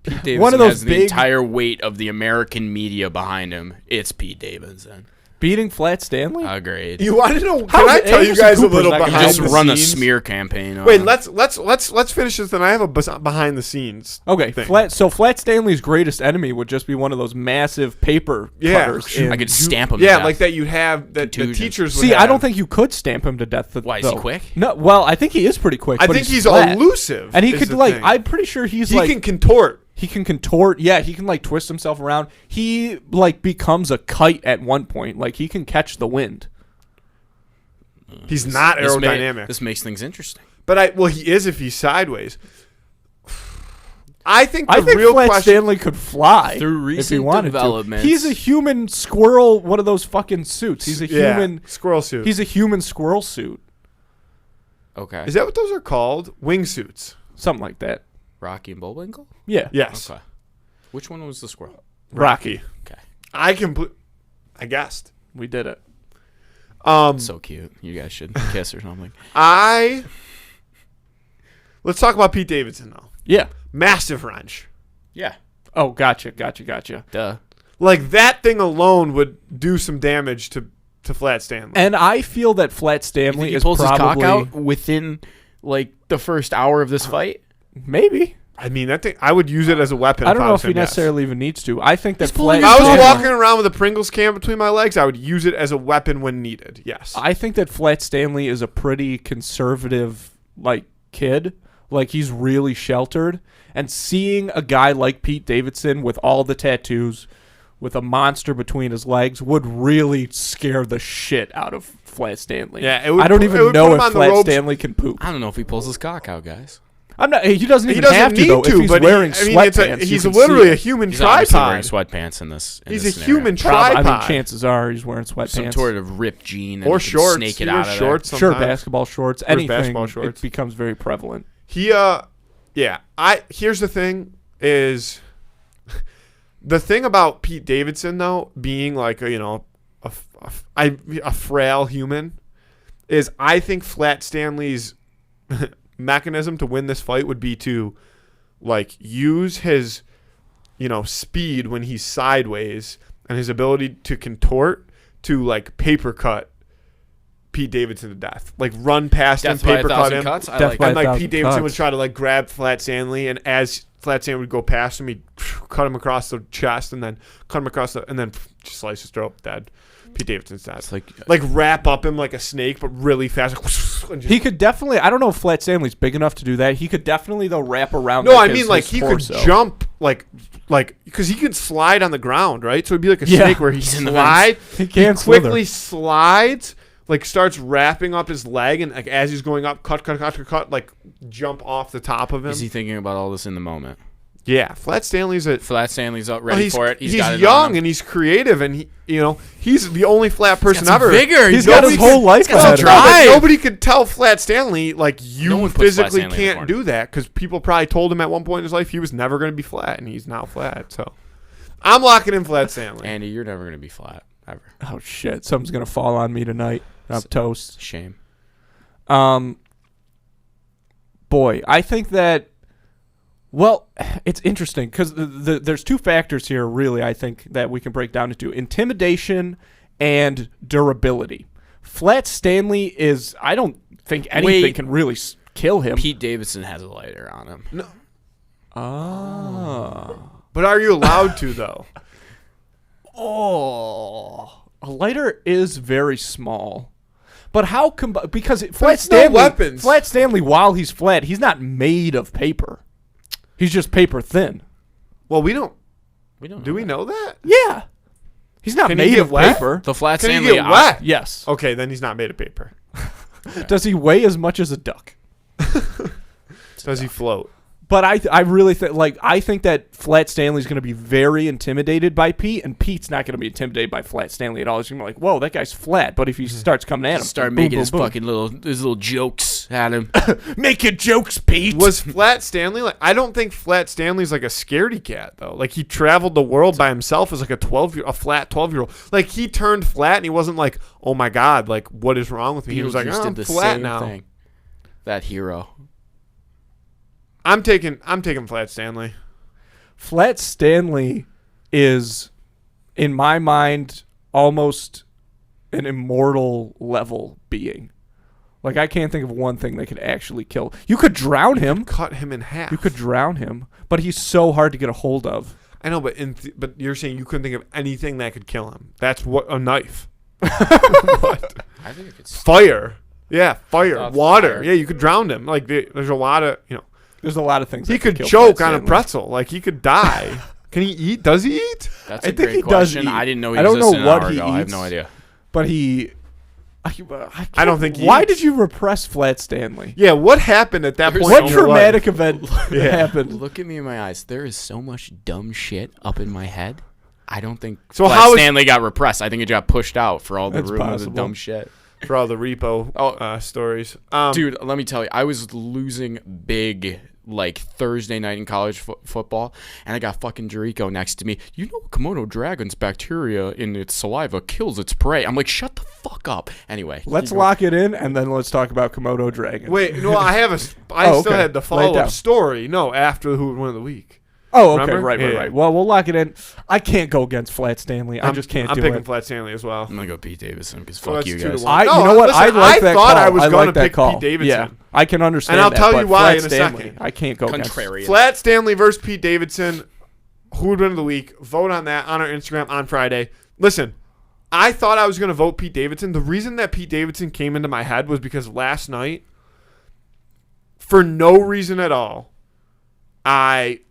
S3: Pete Davidson
S1: one of those
S3: has the
S1: big
S3: entire weight of the American media behind him. It's Pete Davidson.
S1: beating Flat Stanley?
S3: Agreed.
S2: You want to know?
S1: How
S2: Can I
S1: is
S2: tell you
S1: Anderson
S2: guys a
S1: Cooper's
S2: little
S1: not gonna
S2: behind
S3: Just
S2: the
S3: run a
S2: scenes?
S3: smear campaign. On
S2: Wait,
S3: him.
S2: let's finish this. Then I have a behind the scenes.
S1: Okay,
S2: thing.
S1: Flat Stanley's greatest enemy would just be one of those massive paper
S2: Yeah,
S1: cutters.
S2: sure.
S1: in-
S3: I could stamp him. to
S2: Yeah,
S3: death.
S2: like that. You'd have that the
S3: Contusion.
S2: teachers. Would
S1: See, I
S2: have.
S1: don't think you could stamp him to death.
S3: Why, is he
S1: though.
S3: quick?
S1: No, well, I think he is pretty quick.
S2: I
S1: but
S2: think he's
S1: flat.
S2: elusive,
S1: and he
S2: is
S1: could
S2: the
S1: like.
S2: thing.
S1: I'm pretty sure he's
S2: he
S1: like.
S2: can contort.
S1: He can contort. Yeah, he can like twist himself around. He like becomes a kite at one point. Like he can catch the wind.
S2: He's not aerodynamic.
S3: This makes things interesting.
S2: But he is if he's sideways. I think the
S1: I think
S2: real
S1: Flat
S2: question.
S1: Stanley could fly
S3: Through
S1: if he
S3: recent
S1: wanted
S3: developments.
S1: to. He's a human squirrel. One of those fucking suits. He's a human.
S2: squirrel suit.
S1: He's a human squirrel suit.
S3: Okay.
S2: Is that what those are called? Wingsuits.
S1: Something like that.
S3: Rocky and Bullwinkle?
S1: Yeah.
S2: Yes.
S3: Okay. Which one was the squirrel?
S2: Rocky.
S3: Okay.
S2: I guessed.
S1: We did it.
S3: So cute. You guys should kiss or something.
S2: Let's talk about Pete Davidson though.
S1: Yeah.
S2: Massive wrench.
S3: Yeah.
S1: Oh, gotcha.
S3: Duh.
S2: Like that thing alone would do some damage to Flat Stanley.
S1: And I feel that Flat
S3: You
S1: Stanley
S3: think he
S1: is
S3: pulls his cock
S1: probably
S3: out within like the first hour of this fight?
S1: maybe.
S2: I mean, that thing. I would use it as a weapon.
S1: I don't know
S2: was
S1: if he
S2: him, yes.
S1: necessarily even needs to. I think that
S3: He's pulling
S1: Flat
S2: If I was
S1: Stanley,
S2: walking around with a Pringles can between my legs, I would use it as a weapon when needed. Yes.
S1: I think that Flat Stanley is a pretty conservative like kid. Like he's really sheltered. And seeing a guy like Pete Davidson with all the tattoos, with a monster between his legs, would really scare the shit out of Flat Stanley.
S2: Yeah, it would
S1: I don't
S2: put- it
S1: even
S2: would
S1: know
S2: put him
S1: if
S2: on the
S1: Flat
S2: ropes.
S1: Stanley can poop.
S3: I don't know if he pulls his cock out, guys.
S1: I'm not. He doesn't
S2: he
S1: even
S2: doesn't
S1: have to
S2: need
S1: though.
S2: to,
S1: If he's
S2: but
S1: wearing
S2: it's
S1: sweatpants,
S2: he's
S1: you can
S2: literally
S1: see
S2: a
S1: it.
S2: human
S3: He's obviously wearing
S2: tripod.
S3: sweatpants in this.
S2: He's
S3: this
S2: a
S3: scenario.
S2: human
S1: I mean,
S2: tripod.
S1: chances are he's wearing sweatpants.
S3: Some sort of ripped jean and
S2: Or
S3: he can
S2: shorts.
S3: snake
S2: He
S3: it
S2: wears
S3: out of
S2: shorts
S3: there.
S1: Sure,
S2: sometimes.
S1: basketball shorts,
S2: Wears
S1: anything.
S2: basketball shorts.
S1: It becomes very prevalent.
S2: Yeah. Here's the thing is the thing about Pete Davidson though being like a frail human is I think Flat Stanley's mechanism to win this fight would be to like use his speed when he's sideways and his ability to contort to like paper cut Pete Davidson to death. Like run past
S3: Death
S2: him,
S3: by a
S2: paper cut
S3: thousand
S2: him.
S3: cuts. I
S1: Death
S3: like
S1: by
S3: it.
S2: And like
S1: 1,000
S2: Pete Davidson would
S1: cuts.
S2: try to like grab Flat Stanley, and as Flat Stanley would go past him, he'd cut him across the chest, and then cut him across the, and then just slice his throat. Dead. Pete Davidson's dead.
S3: It's like
S2: Wrap up him like a snake, but really fast. And just,
S1: He could definitely. I don't know if Flat Stanley's big enough to do that. He could definitely though wrap around.
S2: no, I
S1: his-
S2: mean like
S1: his
S2: he
S1: torso.
S2: could jump like because he could slide on the ground, right? So it'd be like a
S1: Yeah.
S2: snake where he
S3: He's in the
S2: slide.
S1: He can
S2: quickly slides, like starts wrapping up his leg, and like as he's going up, cut, like jump off the top of him.
S3: is he thinking about all this in the moment?
S2: Yeah, Flat Stanley's a
S3: Flat Stanley's up ready for it.
S2: He's
S3: got it on
S2: young
S3: him.
S2: and he's creative, and he's the only flat person
S3: some
S2: ever.
S3: vigor.
S1: He's got his whole life
S3: got some
S1: ahead of him.
S3: drive.
S2: Nobody could tell Flat Stanley like you
S3: No one puts Flat
S2: physically
S3: Stanley in the
S2: can't
S3: corner.
S2: do that because people probably told him at one point in his life he was never going to be flat, and he's now flat. So I'm locking in Flat Stanley.
S3: Andy, you're never gonna be flat ever.
S1: Oh shit! Something's gonna fall on me tonight. I'm toast.
S3: Shame.
S1: Boy, I think that. Well, it's interesting because there's two factors here, really, I think, that we can break down into intimidation and durability. Flat Stanley is, I don't think anything
S3: Wait.
S1: can really kill him.
S3: Pete Davidson has a lighter on him.
S2: No,
S1: Oh.
S2: but are you allowed to though?
S1: Oh. A lighter is very small. But how come? Because
S2: it's
S1: Flat
S2: no
S1: Stanley,
S2: weapons.
S1: Flat Stanley, while he's flat, he's not made of paper. He's just paper thin.
S2: Well, we don't.
S3: We don't.
S2: Do we know that?
S1: Yeah. He's not
S2: Can he
S1: made
S2: get
S1: of
S2: wet?
S1: paper.
S3: The Flat
S2: Can
S3: Stanley?
S2: he get wet?
S1: Yes.
S2: Okay, then he's not made of paper.
S1: Does he weigh as much as a duck?
S2: Does he float?
S1: But I really think I think that Flat Stanley's going to be very intimidated by Pete, and Pete's not going to be intimidated by Flat Stanley at all. He's going to be like, "Whoa, that guy's flat." But if he starts coming at him,
S3: Start
S1: boom,
S3: making
S1: boom,
S3: his
S1: boom.
S3: fucking little jokes at him.
S1: Make your jokes, Pete.
S2: Was Flat Stanley like? I don't think Flat Stanley's like a scaredy cat though. Like he traveled the world by himself as like a flat 12-year-old. Like he turned flat and he wasn't like, oh my god, like what is wrong with me? He was like,
S3: Beetlejuice
S2: oh, I'm
S3: did the
S2: flat
S3: same
S2: now.
S3: thing. That hero.
S2: I'm taking Flat Stanley.
S1: Flat Stanley is, in my mind, almost an immortal level being. Like, I can't think of one thing that could actually kill. You could drown him.
S2: Cut him in half.
S1: You could drown him. But he's so hard to get a hold of.
S2: I know, but but you're saying you couldn't think of anything that could kill him. That's what a knife. What?
S3: I think it's
S2: Fire. Yeah, fire.
S3: Thought
S2: Water.
S3: fire.
S2: Yeah, you could drown him. Like there's a lot of
S1: There's a lot of things.
S2: He
S1: that
S2: could
S1: kill
S2: choke
S1: Flat
S2: on a
S1: Stanley.
S2: pretzel. Like he could die. Can he eat? Does he eat?
S3: That's
S1: I
S3: a
S1: think
S3: great
S1: he does
S3: question.
S1: eat.
S3: I didn't know he
S1: I don't know
S3: existed an
S1: what
S3: hour
S1: he
S3: ago. I have
S1: eats.
S3: no idea.
S1: But he.
S2: I don't think he
S1: Why
S2: eats.
S1: did you repress Flat Stanley?
S2: Yeah, what happened at that
S3: There's
S2: point?
S1: What
S2: in your
S1: traumatic
S2: life?
S1: event
S2: Yeah.
S1: happened?
S3: Look at me in my eyes. There is so much dumb shit up in my head. I don't think
S2: So
S3: Flat
S2: how is-
S3: Stanley got repressed. I think it got pushed out for all the
S1: That's
S3: rumors of
S1: possible.
S3: dumb shit.
S2: For all the repo stories.
S3: Dude, let me tell you, I was losing big like Thursday night in college football, and I got fucking Jericho next to me. You know, Komodo dragon's bacteria in its saliva kills its prey. I'm like, shut the fuck up. Anyway,
S1: Let's lock it in, and then let's talk about Komodo dragon.
S2: Wait, no, I have I
S1: Oh,
S2: still
S1: okay.
S2: had the
S1: Lay it
S2: follow
S1: down.
S2: up story. No, after who would win of the week.
S1: Oh, okay,
S2: Remember?
S1: right.
S2: Yeah.
S1: Well, we'll lock it in. I can't go against Flat Stanley. I just can't
S2: I'm
S1: do
S2: picking
S1: it.
S2: Flat Stanley as well.
S3: I'm gonna go Pete Davidson because
S2: So
S3: fuck
S2: that's
S3: you
S2: 2-1.
S3: guys.
S1: You know what?
S2: listen,
S1: I like that
S2: thought
S1: call.
S2: I was
S1: like
S2: gonna
S1: that
S2: pick
S1: call.
S2: Pete Davidson.
S1: Yeah, I can understand
S2: And I'll
S1: that,
S2: tell
S1: but
S2: you why
S1: Flat
S2: in a
S1: Stanley,
S2: second.
S1: I can't go against.
S3: Contrarian.
S2: Flat Stanley versus Pete Davidson. Who would win of the week? Vote on that on our Instagram on Friday. Listen, I thought I was going to vote Pete Davidson. The reason that Pete Davidson came into my head was because last night, for no reason at all, I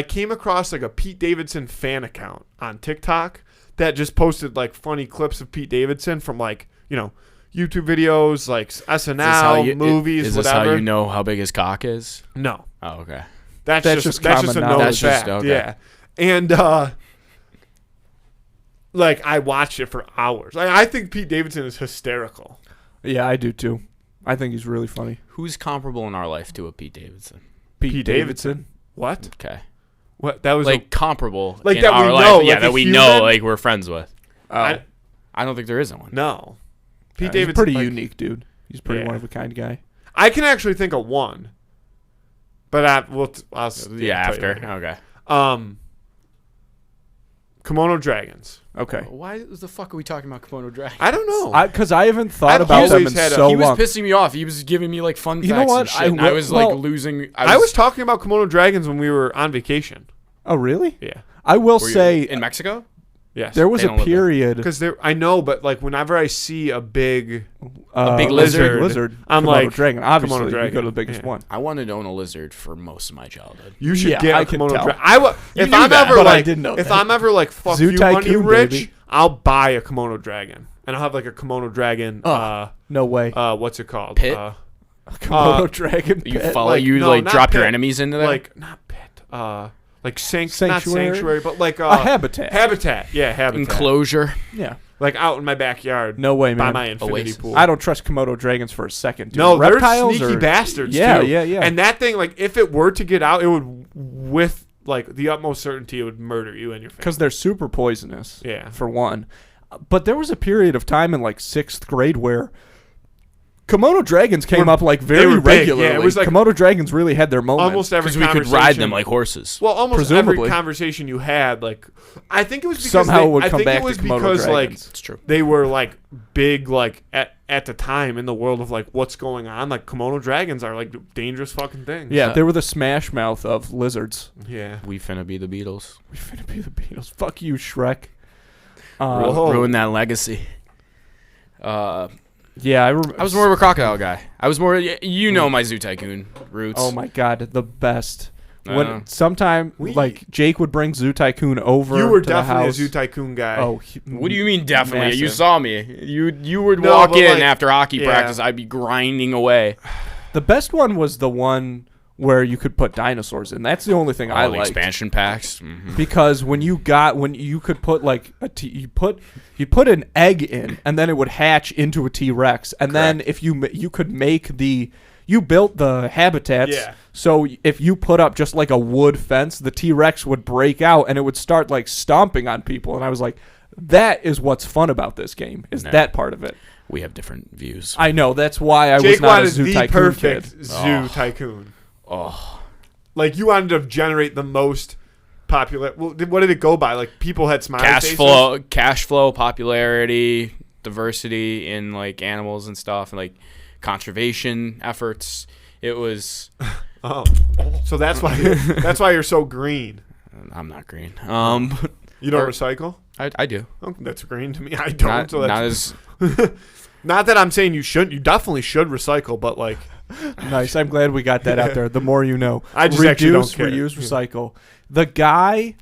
S2: came across like a Pete Davidson fan account on TikTok that just posted like funny clips of Pete Davidson from like, YouTube videos, like SNL, movies,
S3: Is this
S2: whatever.
S3: how you know how big his cock is?
S2: No.
S3: Oh, okay.
S2: That's
S1: just
S2: a
S1: common
S2: known
S1: knowledge.
S3: That's just-
S2: fact.
S3: okay.
S2: Yeah. And like I watched it for hours. I think Pete Davidson is hysterical.
S1: Yeah, I do too. I think he's really funny.
S3: Who's comparable in our life to a Pete Davidson?
S1: Pete Davidson.
S2: What?
S3: Okay.
S2: What? That was
S3: Like comparable
S2: Like
S3: in
S2: that we
S3: our life.
S2: know,
S3: Yeah,
S2: like
S3: that
S2: a
S3: we
S2: human?
S3: know, like we're friends with.
S2: I
S3: don't think there isn't one.
S2: no. Pete
S1: He's
S2: Davidson
S1: pretty
S2: like,
S1: unique, dude. He's a pretty
S2: Yeah.
S1: one of a kind guy.
S2: I can actually think of one. But I'll
S3: Yeah,
S2: tell you
S3: after.
S2: later.
S3: Okay.
S2: Kimono dragons.
S1: Okay.
S3: Why the fuck are we talking about Kimono dragons?
S2: I don't know.
S1: Because I haven't thought
S2: I've
S1: about them in
S2: always had a-
S1: so
S3: He was
S1: long.
S3: pissing me off. He was giving me like fun
S1: You know
S3: facts
S1: what?
S3: and shit. And I was like losing.
S2: I was talking about Kimono dragons when we were on vacation.
S1: Oh, really?
S2: Yeah.
S1: I will
S3: Were you
S1: say
S3: in Mexico.
S2: Yes.
S1: there was
S3: They
S1: a
S3: don't live there.
S1: period.
S2: Because I know, but like whenever I see a big
S3: big lizard.
S2: I'm
S1: Kimono
S2: like,
S1: dragon. Obviously,
S2: Kimono
S1: you go
S2: dragon.
S1: to the biggest
S2: Yeah.
S1: one.
S3: I wanted to own a lizard for most of my childhood.
S2: You should
S1: Yeah,
S2: get
S1: I
S2: a
S1: can
S2: kimono
S1: tell.
S2: dragon. If
S3: knew
S2: I'm
S3: that,
S2: ever
S1: but I
S2: like,
S1: didn't know
S2: if
S1: that.
S2: I'm ever like fuck
S1: Zoo
S2: you money
S1: Tycoon,
S2: rich,
S1: baby.
S2: I'll buy a kimono dragon and I'll have like a kimono dragon.
S1: No way.
S2: What's it called?
S3: Pit?
S1: Kimono dragon.
S3: You
S1: pet.
S3: follow
S2: like-
S3: you
S2: no,
S3: like
S2: not
S3: drop your
S2: pit.
S3: enemies into there.
S2: Like not pit. Like not
S1: Sanctuary?
S2: sanctuary, but like
S1: A habitat.
S2: Habitat. Yeah, habitat.
S3: enclosure.
S1: Yeah.
S2: Like out in my backyard.
S1: No way,
S2: By
S1: man.
S2: my infinity
S3: Oasis.
S2: pool.
S1: I don't trust Komodo dragons for a second. Dude.
S2: No,
S1: reptiles
S2: they're sneaky
S1: are
S2: bastards
S1: Yeah,
S2: too.
S1: yeah.
S2: And that thing, like, if it were to get out, it would, with like the utmost certainty, it would murder you and your family.
S1: because they're super poisonous.
S2: Yeah.
S1: For one, but there was a period of time in like 6th grade where Komodo dragons came up like
S2: they
S1: very
S2: were big.
S1: regularly.
S2: Yeah, it was like-
S1: Komodo dragons really had their moment.
S2: Almost every
S3: Because we could
S2: conversation,
S3: ride them like horses.
S2: Well, almost
S1: Presumably.
S2: every conversation you had, like, I think it was because
S1: Somehow
S2: they,
S1: it would
S2: I
S1: come
S2: think
S1: back
S2: it was
S1: to Komodo
S2: because like
S1: dragons.
S3: It's true.
S2: they were like big, like at the time in the world of like what's going on. Like Komodo dragons are like dangerous fucking things.
S1: Yeah, they were the smash mouth of lizards.
S2: Yeah.
S3: We finna be the Beatles.
S1: We finna be the Beatles. Fuck you, Shrek.
S2: Whoa.
S3: Ruin that legacy.
S1: Yeah,
S3: I was more of a crocodile guy. I was more. You know my Zoo Tycoon roots.
S1: Oh my god, the best.
S3: I know.
S1: When sometime like Jake would bring Zoo Tycoon over.
S2: You were
S1: to the
S2: definitely a
S1: house.
S2: Zoo Tycoon guy.
S1: Oh,
S3: What do you mean definitely? You
S1: Massive.
S3: saw me. You would
S2: No,
S3: walk
S2: but,
S3: in
S2: like,
S3: after hockey
S2: yeah.
S3: practice. I'd be grinding away.
S1: The best one was the one where you could put dinosaurs in. That's the only thing I
S3: All the
S1: liked.
S3: expansion packs. Mhm.
S1: Because when you could put like you put an egg in and then it would hatch into a T-Rex and then if you could make you built the habitats.
S2: Yeah.
S1: So if you put up just like a wood fence, the T-Rex would break out and it would start like stomping on people. And I was like, that is what's fun about this game, is
S3: No.
S1: that part of it.
S3: We have different views.
S1: I know, that's why I was
S2: Jake
S1: not a
S2: wanted
S1: Zoo
S2: the
S1: Tycoon
S2: perfect
S1: kid.
S2: Zoo Tycoon.
S3: Oh,
S2: Like you wanted to generate the most popular. Well, what did it go by? Like people had smiley
S3: cash
S2: faces?
S3: cash flow, popularity, diversity in like animals and stuff, and like conservation efforts. It was.
S2: Oh, so that's why you're so green.
S3: I'm not green.
S2: You don't
S3: Or-
S2: recycle?
S3: I do.
S2: Oh, that's green to me. I don't.
S3: Not,
S2: so that's,
S3: not as
S2: not that I'm saying you shouldn't. You definitely should recycle, but like
S1: Nice. I'm glad we got that out there. The more you know.
S2: I just
S1: Reduce,
S2: actually don't care.
S1: reuse, recycle. The guy.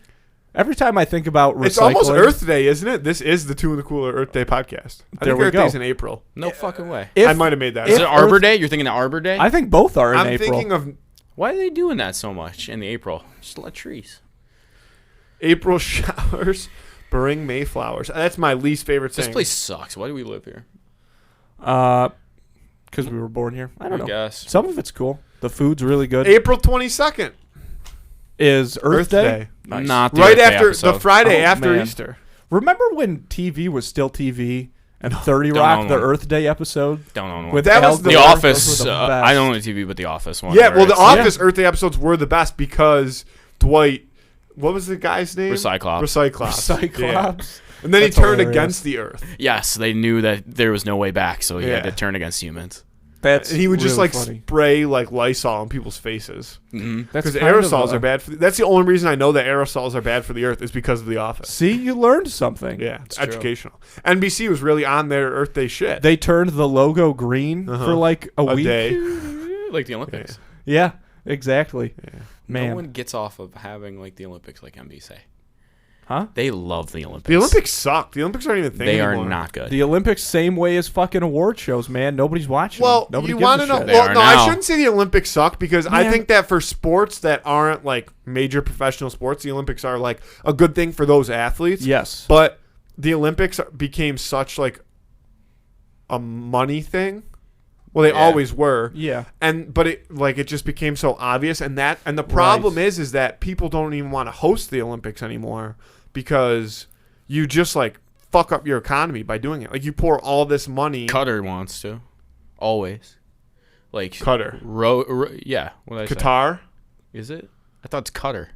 S1: Every time I think about recycling,
S2: it's almost Earth Day, isn't it? This is the Two in the Cooler Earth Day podcast. I
S1: There
S2: think
S1: we
S2: Earth
S1: go.
S2: Day's in April.
S3: no fucking way.
S1: If-
S2: I might have made that.
S3: Is
S2: up.
S3: it Arbor
S1: Earth-
S3: Day? You're thinking of Arbor Day?
S1: I think both are in
S2: I'm
S1: April.
S2: thinking of
S3: Why are they doing that so much in the April? Just let trees.
S2: April showers bring Mayflowers. That's my least favorite thing.
S3: This place sucks. Why do we live here?
S1: Because we were born here. I don't know.
S3: Guess.
S1: Some of it's cool. The food's really good.
S2: April 22nd.
S1: Is Earth Day? Nice.
S3: Not the
S2: Right
S3: Earth Day
S2: after the
S3: episode.
S2: Friday
S1: Oh,
S2: after
S1: man.
S2: Easter.
S1: Remember when TV was still TV and 30
S3: Don't
S1: Rock,
S3: own
S1: the
S3: one.
S1: Earth Day episode?
S3: Don't know.
S1: With
S2: That
S1: Al
S2: was the
S3: The
S1: Gore?
S3: Office.
S1: Those were the
S3: I don't
S1: best.
S3: own the TV, but The Office one.
S2: Yeah,
S3: where
S2: well, the
S3: it's-
S2: Office Earth Day episodes were the best because Dwight, what was the guy's name?
S3: Recyclops.
S2: Recyclops. Yeah.
S1: Cyclops.
S2: And then
S1: That's
S2: he turned
S1: hilarious.
S2: against the Earth.
S3: Yes, they knew that there was no way back, so he had
S2: Yeah.
S3: to turn against humans.
S1: That's
S2: And he would just
S1: really
S2: like
S1: funny.
S2: spray like Lysol on people's faces.
S3: Mm-hmm.
S1: That's
S2: Because
S1: kind of
S2: aerosols
S1: a-
S2: are bad for that's the only reason I know that aerosols are bad for the earth is because of the Office.
S1: See, you learned something.
S2: Yeah, it's
S3: true.
S2: educational. NBC was really on their Earth Day shit.
S1: They turned the logo green
S2: Uh-huh.
S1: for like a week.
S2: day.
S3: Like the Olympics.
S1: Yeah, exactly.
S2: Yeah.
S1: Man.
S3: No one gets off of having like the Olympics like NBC.
S1: Huh?
S3: They love the Olympics.
S2: The Olympics suck. The Olympics aren't even a thing
S3: They
S2: anymore.
S3: are not good.
S1: The Olympics, same way as fucking award shows, man. Nobody's watching.
S2: Well,
S1: them. Nobody
S2: you
S1: gives
S2: want
S1: a
S2: to know?
S1: shit.
S3: They
S2: Well,
S3: are
S2: no, I
S3: now.
S2: shouldn't say the Olympics suck because I
S1: Man.
S2: think that for sports that aren't like major professional sports, the Olympics are like a good thing for those athletes.
S1: Yes.
S2: But the Olympics became such like a money thing. Well, they
S3: Yeah.
S2: always were.
S1: Yeah.
S2: But it just became so obvious, and the problem is that people don't even want to host the Olympics anymore because you just like fuck up your economy by doing it. Like you pour all this money.
S3: Qatar wants to. Always. Like
S2: Qatar.
S3: Yeah. What did I say?
S2: Qatar.
S3: Is it? I thought it's Qatar.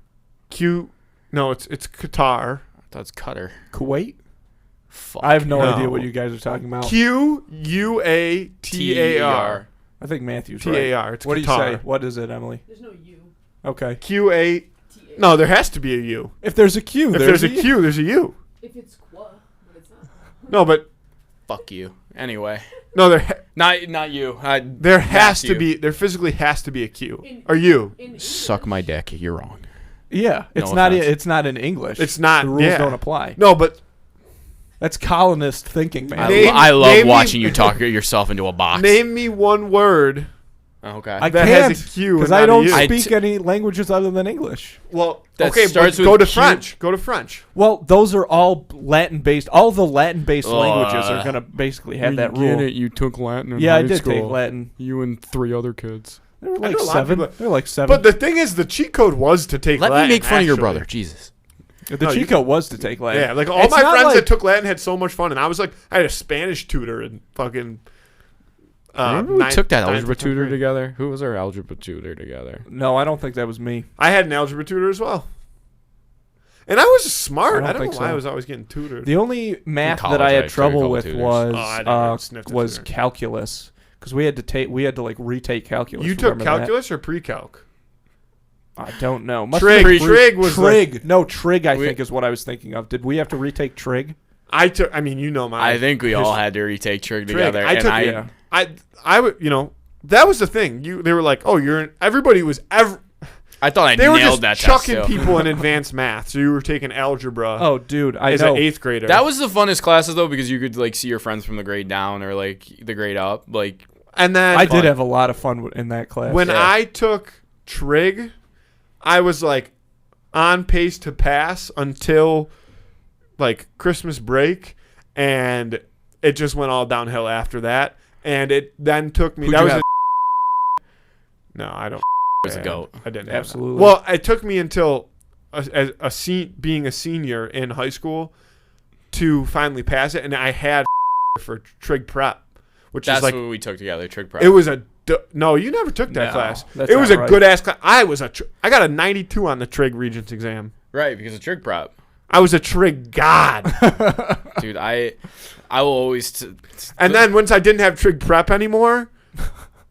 S2: No, it's Qatar.
S3: That's Qatar.
S1: Kuwait?
S3: Fuck.
S1: I have no
S2: No.
S1: idea what you guys are talking about.
S2: QUATAR.
S1: I think Matthew's
S2: TAR.
S1: right.
S2: It's
S1: What do you
S2: Qatar.
S1: say? What is it, Emily?
S4: There's no U.
S1: Okay.
S2: QA. No, there has to be a U.
S1: If there's a Q,
S2: If there's a Q, there's a U.
S4: If it's qua, but it's not.
S2: No, but
S3: Fuck you. Anyway.
S2: no,
S3: Not you.
S2: there has to
S3: Matthew.
S2: be. There physically has to be a Q
S4: In-
S2: or U.
S4: In
S3: Suck my dick. You're wrong.
S1: Yeah, it's
S3: No
S1: not.
S3: offense.
S1: It's not in English.
S2: It's not.
S1: The rules
S2: yeah.
S1: don't apply.
S2: No, but
S1: That's colonist thinking, man.
S2: Name-
S3: I love
S2: name me-
S3: watching you talk yourself into a box.
S2: name me one word.
S3: Okay.
S1: I
S2: that
S1: can't
S2: has a Q
S1: because
S2: and
S1: I
S2: not a
S1: don't
S2: U.
S1: speak any languages other than English.
S2: Well,
S3: That
S2: okay,
S3: starts
S2: but go
S3: with
S2: to
S3: Q.
S2: French. Go to French.
S1: Well, those are all Latin-based. All the Latin-based
S3: Ugh.
S1: languages are gonna basically have that rule.
S3: You took Latin in
S1: Yeah, I did take Latin.
S3: You and 3 other kids.
S1: There were
S2: I
S1: like
S2: know a lot of
S1: 7.
S2: people-
S1: There were like 7.
S2: But the thing is, the cheat code was to take
S3: Let
S2: Latin.
S3: me make fun of your
S2: actually.
S3: brother. Jesus.
S1: the
S2: no, you-
S1: Chico was to take Latin.
S2: Yeah, like all
S1: It's
S2: my
S1: not
S2: friends
S1: like-
S2: that took Latin had so much fun, and I was like, I had a Spanish tutor and fucking.
S3: Remember we
S2: ninth-
S3: took that
S2: ninth
S3: algebra
S2: or 10th
S3: tutor
S2: grade.
S3: together? Who was our algebra tutor together?
S1: No, I don't think that was me.
S2: I had an algebra tutor as well, and I was smart.
S1: I
S2: I
S1: don't
S2: don't know
S1: think
S2: why
S1: so.
S2: I was always getting tutored.
S1: The only math
S3: college,
S1: that I
S3: I
S1: had
S3: took a
S1: trouble
S3: couple
S1: with
S3: tutors.
S1: was
S2: Oh, I never sniffed a tutor.
S1: calculus because we had to like retake calculus.
S2: You took
S1: Remember that?
S2: calculus or pre-calc?
S1: I don't know. Must
S2: Trig.
S1: have been
S2: Trig was
S1: trig. No, trig. I
S3: We-
S1: think is what I was thinking of. Did we have to retake trig?
S2: I took. I mean, you know my.
S3: I think we all had to retake trig together.
S2: I
S3: and
S2: took.
S1: yeah.
S2: I would. You know, that was the thing. They were like, oh, you're. Everybody was.
S3: I thought I
S2: They were
S3: nailed
S2: just
S3: that
S2: chucking
S3: test. too.
S2: people in advanced math. So you were taking algebra
S1: Oh, dude, I
S2: as
S1: know.
S2: an 8th grader.
S3: That was the funnest classes though because you could like see your friends from the grade down or like the grade up. Like
S2: and then
S1: I did have a lot of fun in that class.
S2: when
S3: Yeah.
S2: I took trig, I was like on pace to pass until like Christmas break, and it just went all downhill after that. And it then took me.
S3: Who'd
S2: that
S3: you
S2: was
S3: have?
S2: no, I don't.
S3: was a goat.
S2: I didn't have that.
S1: Absolutely.
S2: Well, it took me until being a senior in high school to finally pass it, and I had for trig prep, which
S3: That's
S2: is like
S3: what we took together. Trig prep.
S2: it was a. No, you never took that
S1: No,
S2: class.
S1: that's
S2: It was
S1: not
S2: a
S1: right.
S2: good ass class. I got a 92 on the trig regents exam.
S3: right because of trig prep.
S2: I was a trig god.
S3: Dude, I will always.
S2: And then once I didn't have trig prep anymore,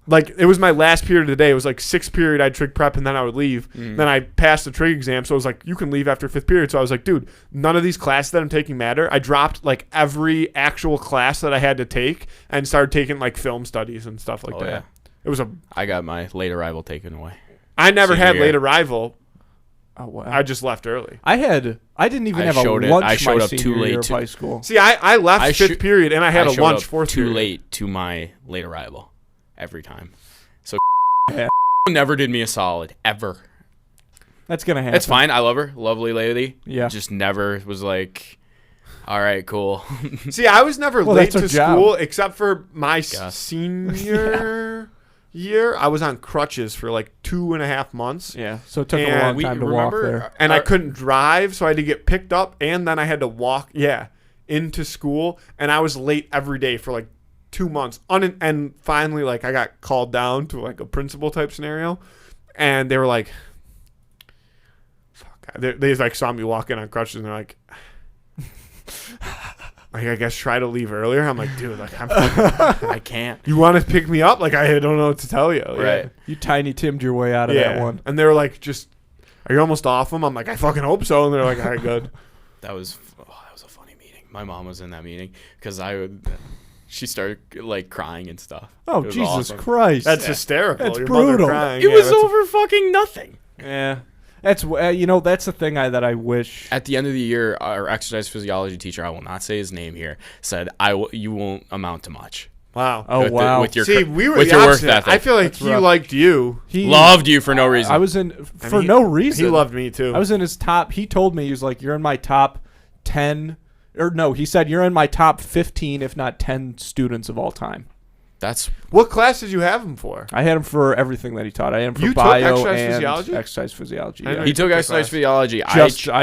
S2: like it was my last period of the day. It was like 6th period I'd trig prep and then I would leave. Then I passed the trig exam, so it was like you can leave after 5th period. So I was like, dude, none of these classes that I'm taking matter. I dropped like every actual class that I had to take and started taking like film studies and stuff like
S3: Oh,
S2: that.
S3: yeah.
S2: It was
S3: I got my late arrival taken away.
S2: I never
S3: Senior
S2: had
S3: year.
S2: late arrival.
S1: oh, wow.
S2: I just left early.
S1: I didn't even
S3: I
S1: have a
S3: showed it.
S1: lunch
S3: I showed
S1: my
S3: up too
S1: senior
S3: late
S1: year of
S3: to-
S1: high school.
S2: See, I left
S3: I
S2: 5th
S3: shou-
S2: period and I had a
S3: showed
S2: lunch
S3: up
S2: 4th
S3: too
S2: period.
S3: late to my late arrival every time. So
S1: Yeah.
S3: never did me a solid ever.
S1: That's gonna happen.
S3: It's fine. I love her, lovely lady.
S1: Yeah.
S3: Just never was like, all right, cool.
S2: See, I was never
S1: Well,
S2: late
S1: that's her
S2: to
S1: job.
S2: school except for my
S3: Guess.
S2: senior year. I was on crutches for like 2.5 months.
S1: Yeah. So it took
S2: And
S1: a long
S2: we
S1: time to walk there.
S2: And I couldn't drive, so I had to get picked up, and then I had to walk, into school. And I was late every day for like 2 months. And finally, like, I got called down to like a principal type scenario, and they were like, "Fuck!" They like saw me walking on crutches, and they're like, I guess try to leave earlier. I'm like, dude, like
S3: I can't.
S2: you want to pick me up? Like, I don't know what to tell you.
S3: Right.
S1: You tiny Tim'd your way out of that one.
S2: And they were like, just, are you almost off them? I'm like, I fucking hope so. And they're like, all right, good.
S3: That was a funny meeting. My mom was in that meeting because she started like crying and stuff.
S1: Oh,
S3: It was
S1: Jesus
S3: awesome.
S1: Christ.
S2: That's hysterical.
S1: That's
S2: Your mother
S1: brutal.
S2: crying.
S3: It
S2: Yeah,
S3: was
S2: that's-
S3: over fucking nothing.
S1: Yeah. That's that's the thing that I wish.
S3: At the end of the year, our exercise physiology teacher, I will not say his name here, said, you won't amount to much.
S2: Wow.
S1: Oh,
S3: With
S1: wow.
S3: with your
S2: See, we were
S3: with
S2: the
S3: your work
S2: opposite.
S3: ethic.
S2: I feel like
S1: That's
S2: he
S1: rough.
S2: liked you.
S1: He
S3: Loved you for no reason.
S1: I was in
S2: And
S1: for
S2: he-
S1: no reason.
S2: He loved me too.
S1: I was in his top. He told me he was like, "You're in my top 10." Or no, he said you're in my top 15, if not 10 students of all time.
S3: That's
S2: What class did you have him for?
S1: I had him for everything that he taught. I had him for
S2: You took
S1: bio
S2: exercise
S1: and
S2: physiology?
S1: exercise physiology.
S2: I
S1: Yeah.
S2: know
S3: he
S2: you
S3: took
S2: took that
S3: exercise
S2: class.
S3: physiology.
S1: I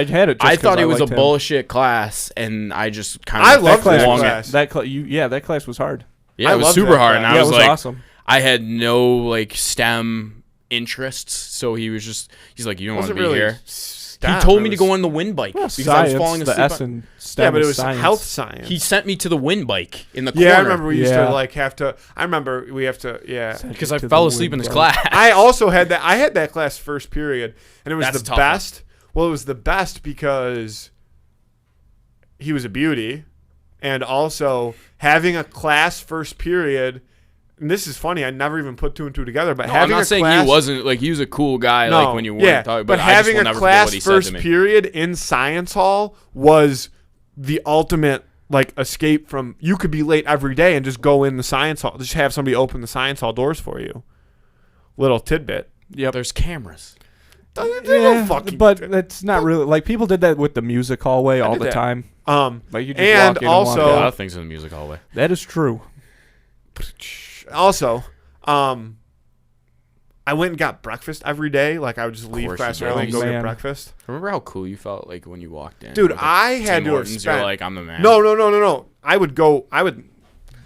S1: had it. Just
S3: I thought
S1: 'cause
S3: it was a
S1: liked him.
S3: bullshit class, and I just kind
S2: I
S3: of
S2: loved that
S3: flung it.
S2: class.
S1: That that class was hard.
S3: Yeah,
S2: I
S3: it was
S2: loved
S3: super
S2: that
S3: hard, and
S2: class.
S3: I
S1: Yeah,
S3: was
S1: it was
S3: like,
S1: awesome.
S3: I had no like STEM interests, so he's like, you don't want to
S2: Wasn't
S3: be
S2: really
S3: here.
S2: STEM. STEM.
S3: He told me
S2: It
S3: to go
S2: was-
S3: on the wind bike because I was
S1: Science,
S3: falling
S1: the
S3: asleep.
S1: S in STEM
S2: Yeah, but it
S1: is
S2: was
S1: science.
S2: health science.
S3: He sent me to the wind bike in the corner.
S2: Yeah, I remember we used
S1: Yeah.
S2: to like have to. I remember we have to. Yeah.
S3: because I
S1: To
S3: fell
S1: the
S3: asleep in
S1: wind
S3: his
S1: bike.
S3: class.
S2: I also had that. I had that class first period, and it was
S3: That's a
S2: the
S3: tough one.
S2: best. Well, it was the best because he was a beauty, and also having a class first period. And this is funny. I never even put two and two together. But
S3: No, I'm
S2: having
S3: not
S2: a
S3: saying
S2: class,
S3: he wasn't like he was a cool guy
S2: no,
S3: like when you weren't
S2: yeah,
S3: talking.
S2: but
S3: I just
S2: having
S3: will
S2: a
S3: never forget
S2: class
S3: what he said
S2: first
S3: to me.
S2: period in science hall was the ultimate like escape from. You could be late every day and just go in the science hall. Just have somebody open the science hall doors for you. Little tidbit.
S1: Yep.
S3: There's cameras.
S2: Yeah, fucking.
S1: But it's not really like people did that with the music hallway all
S2: did
S1: the
S2: that.
S1: time. Like you just
S2: And
S1: walk in
S2: also-
S1: and
S3: A
S1: walk
S3: lot
S1: out.
S3: of things in the music hallway.
S1: That is true.
S2: Also, I went and got breakfast every day. Like I would just leave
S3: course
S2: class
S3: you did.
S2: early and go
S1: Man.
S2: get breakfast.
S3: Remember how cool you felt like when you walked in?
S2: Dude,
S3: Like,
S2: I had
S3: Tim
S2: to have
S3: Hortons,
S2: spent.
S3: You're like, I'm the man.
S2: No. I would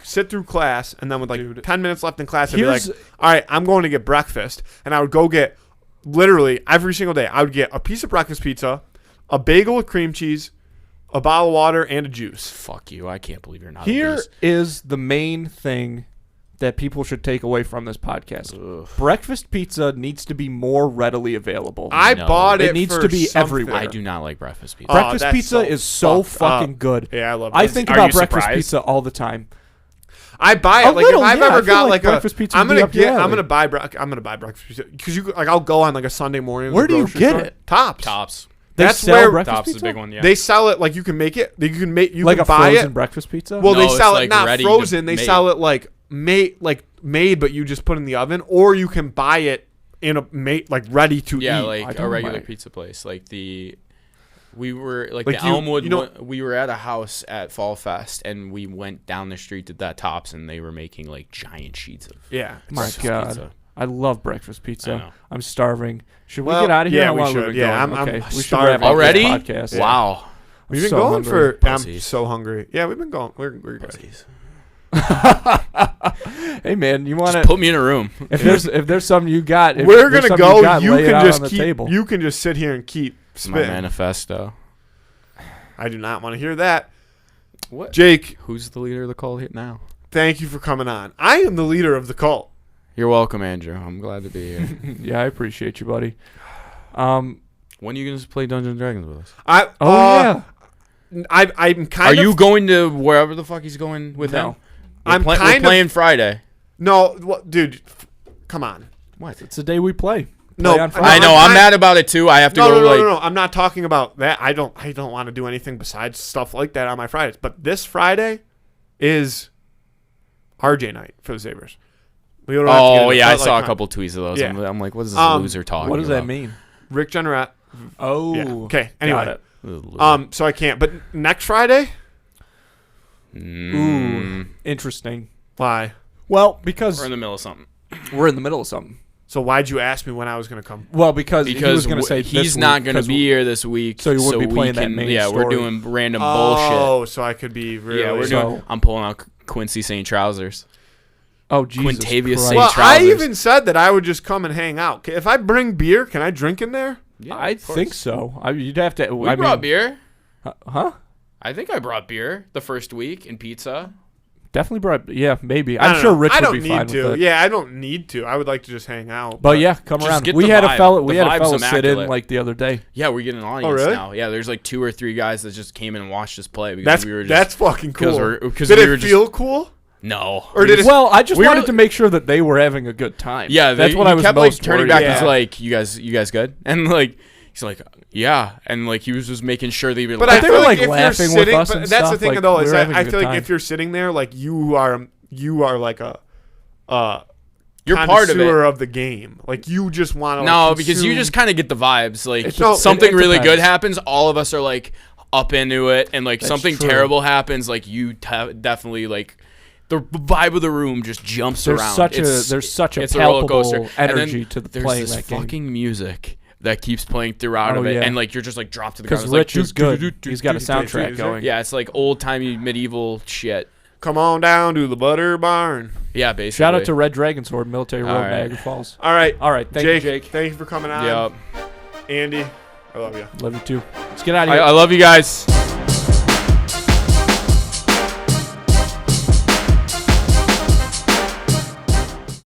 S2: sit through class, and then with like 10 minutes left in class, I'd be like,
S1: Here's-
S2: all right, I'm going to get breakfast. And I would go get, literally every single day, I would get a piece of breakfast pizza, a bagel with cream cheese, a bottle of water, and a juice.
S3: Fuck you. I can't believe you're not.
S1: Here
S3: obese.
S1: is the main thing that people should take away from this podcast.
S3: Ugh.
S1: Breakfast pizza needs to be more readily available.
S2: I
S3: No.
S2: bought it.
S1: It needs
S2: for
S1: to be
S2: something.
S1: everywhere.
S3: I do not like breakfast pizza.
S1: Breakfast
S2: that's
S1: pizza
S2: so
S1: is so
S2: fucked
S1: fucking
S2: up.
S1: good.
S2: Yeah, I love
S1: I
S2: it.
S1: think
S3: Are
S1: about
S3: you
S1: breakfast
S3: surprised?
S1: pizza all the time.
S2: I buy it.
S1: A
S2: Like
S1: little,
S2: if I've
S1: yeah, I
S2: ever
S1: feel
S2: got
S1: like
S2: like
S1: breakfast
S2: a,
S1: pizza
S2: I'm
S1: would be
S2: gonna
S1: up your
S2: get. I'm
S1: alley.
S2: gonna buy. I'm gonna buy breakfast pizza because you like I'll go on like a Sunday morning. to
S1: Where
S2: the
S1: do you
S2: grocery
S1: get
S2: store.
S1: it?
S2: Tops.
S3: Tops.
S1: They
S2: That's
S1: sell
S2: where-
S1: breakfast
S3: Tops
S1: pizza?
S3: is a big one. Yeah.
S2: They sell it like you can make it. You can make. You
S1: Like
S2: can
S1: a
S2: buy
S1: frozen
S2: it.
S1: breakfast pizza?
S2: Well,
S3: No,
S2: they
S3: it's
S2: sell it
S3: like
S2: not
S3: ready to
S2: frozen. They
S3: make.
S2: sell it like made, but you just put in the oven, or you can buy it in a made like ready to
S3: Yeah,
S2: eat.
S1: I
S3: like
S1: don't
S3: a regular
S1: mind.
S3: pizza place. Like we were like,
S2: Like
S3: the
S2: you-
S3: Elmwood.
S2: you know-
S3: We were at a house at Fall Fest, and we went down the street to that Tops, and they were making like giant sheets of.
S2: Yeah.
S1: My
S3: breakfast
S1: God.
S3: pizza.
S1: I love breakfast
S3: I
S1: pizza.
S3: know.
S1: I'm starving. Should we
S2: Well,
S1: get out of here?
S2: yeah,
S1: How
S2: we
S1: long
S2: should.
S1: have we been
S2: Yeah,
S1: going?
S2: I'm
S1: okay, we should
S2: starving.
S1: wrap up
S3: Already?
S1: this podcast.
S3: Wow.
S2: We've been
S1: so
S2: going
S1: hungry.
S2: for. I'm
S3: Pussies.
S2: so hungry. Yeah, we've been going. We're good.
S3: Pussies.
S1: Hey man, you want
S3: Just
S1: to?
S3: put me in a room.
S1: If there's something you got, if
S2: We're
S1: there's
S2: gonna
S1: something
S2: go.
S1: You, got,
S2: You
S1: lay it
S2: can
S1: out
S2: just
S1: on the
S2: keep.
S1: table.
S2: You can just sit here and keep
S3: It's my
S2: spitting.
S3: manifesto.
S2: I do not want to hear that.
S3: What?
S2: Jake,
S3: Who's the leader of the cult hit now?
S2: thank you for coming on. I am the leader of the cult.
S3: You're welcome, Andrew. I'm glad to be here.
S1: Yeah, I appreciate you, buddy.
S3: When are you gonna play Dungeons and Dragons with us?
S1: Yeah.
S2: I'm kind
S3: Are
S2: of.
S3: you going to wherever the fuck he's going with
S1: No.
S3: him?
S2: I'm
S3: we're
S2: kind of-
S3: playing Friday.
S2: No, dude. Come on.
S3: What?
S1: It's the day we play.
S2: No,
S1: Play on Friday.
S3: I know.
S2: I'm
S3: I'm mad about it too. I have to
S2: No,
S3: go.
S2: no. I'm not talking about that. I don't want to do anything besides stuff like that on my Fridays. But this Friday is RJ night for the Sabres. We don't have to get
S3: Oh
S2: into
S3: yeah, I
S2: it,
S3: saw
S2: like,
S3: a couple tweets of those.
S2: Yeah.
S3: I'm like, what is this
S2: Um,
S3: loser talking?
S1: What does that
S3: about?
S1: mean?
S2: Rick Jennerette.
S1: Oh,
S2: Yeah. Okay.
S1: got
S2: Anyway.
S1: it.
S3: Loser.
S2: So I can't. But next Friday.
S1: Ooh, interesting.
S2: Why?
S1: Well, because
S3: We're in the middle of something.
S1: we're in the middle of something.
S2: So why'd you ask me when I was gonna come?
S1: Well, because he was
S3: Because
S1: going to say
S3: he's
S1: this
S3: not
S1: week,
S3: going to
S1: 'cause
S3: be here this week,
S1: so you wouldn't be
S3: we
S1: playing that
S3: can-
S1: main
S3: Yeah, we're
S1: story.
S3: doing random bullshit.
S2: Oh, so I could be really.
S3: Yeah, we're
S1: So-
S3: doing. I'm pulling out Quincy St. Trousers.
S1: Oh, Jesus
S3: Quintavious
S1: Christ.
S3: Saint
S2: Well, I
S3: trousers.
S2: even said that I would just come and hang out. If I bring beer, can I drink in there?
S3: Yeah,
S1: I
S3: of course.
S1: think so. You'd have to.
S3: We
S1: I
S3: brought
S1: mean,
S3: beer.
S1: Huh?
S3: I think I brought beer the first week and pizza.
S1: Definitely brought. Yeah, maybe.
S2: I
S1: I'm
S2: don't
S1: sure
S2: know.
S1: Rich
S2: I
S1: would
S2: don't
S1: be
S2: need
S1: fine
S2: to.
S1: with it.
S2: Yeah, I don't need to. I would like to just hang out.
S1: But yeah, come
S3: Just
S1: around.
S3: get
S1: We
S3: the
S1: had a
S3: vibe.
S1: fella.
S3: The
S1: We had a
S3: vibe's
S1: fella sit in
S3: immaculate.
S1: like the other day.
S3: Yeah, we're getting an audience
S2: really?
S3: now. Yeah, there's like 2 or 3 guys that just came in and watched us play because
S2: that's
S3: we were just
S2: that's fucking cool.
S3: because
S2: Did
S3: we
S2: it
S3: were just
S2: feel cool?
S3: no.
S2: Or did it?
S1: Well, I just
S3: We
S1: wanted
S3: were-
S1: to make sure that they were having a good time.
S3: Yeah,
S1: that's what I was
S3: kept
S1: most
S3: like turning
S1: worried
S3: back.
S1: about.
S3: He's
S2: Yeah.
S3: like, you guys good? And like he's like, yeah, and like he was just making sure they
S2: But
S1: I
S2: I
S1: they
S2: feel
S1: were,
S2: like
S1: like,
S2: if you're
S1: laughing with
S2: sitting,
S1: us
S2: but
S1: and
S2: that's the
S1: stuff,
S2: thing
S1: like,
S2: though
S1: we
S2: is
S1: were
S2: that
S1: having a
S2: I
S1: good
S2: feel like
S1: time.
S2: if you're sitting there, like you are like a
S3: you're part of
S2: connoisseur
S3: it.
S2: of the game. Like you just want to.
S3: No, because you just kind of get the vibes. Like
S2: No,
S3: something
S1: it
S3: really good
S1: depends.
S3: happens, all of us are like up into it, and like
S1: That's
S3: something
S1: true.
S3: terrible happens, like you definitely like the vibe of the room just jumps
S1: There's
S3: around.
S1: there's such a
S3: it's a roller
S1: palpable
S3: coaster. And then
S1: energy to the
S3: there's
S1: playing
S3: this
S1: that game.
S3: fucking music that keeps playing throughout
S1: Oh,
S3: of it,
S1: yeah.
S3: and like you're just like dropped to the ground.
S1: Because
S3: It's
S1: Rich
S3: like,
S1: is good. He's got a soundtrack
S2: do.
S1: going.
S3: Yeah, it's like old timey medieval shit.
S2: come on down to the butter barn.
S3: Yeah, basically.
S1: Shout out to Red Dragon Sword, Military Road,
S3: All right.
S1: Niagara Falls.
S2: All right,
S1: All right, thank
S2: Jake.
S1: you, Jake.
S2: Thank you for coming on.
S3: Yep.
S2: Andy, I love you.
S1: Love you too. Let's get out of here.
S3: I love you guys.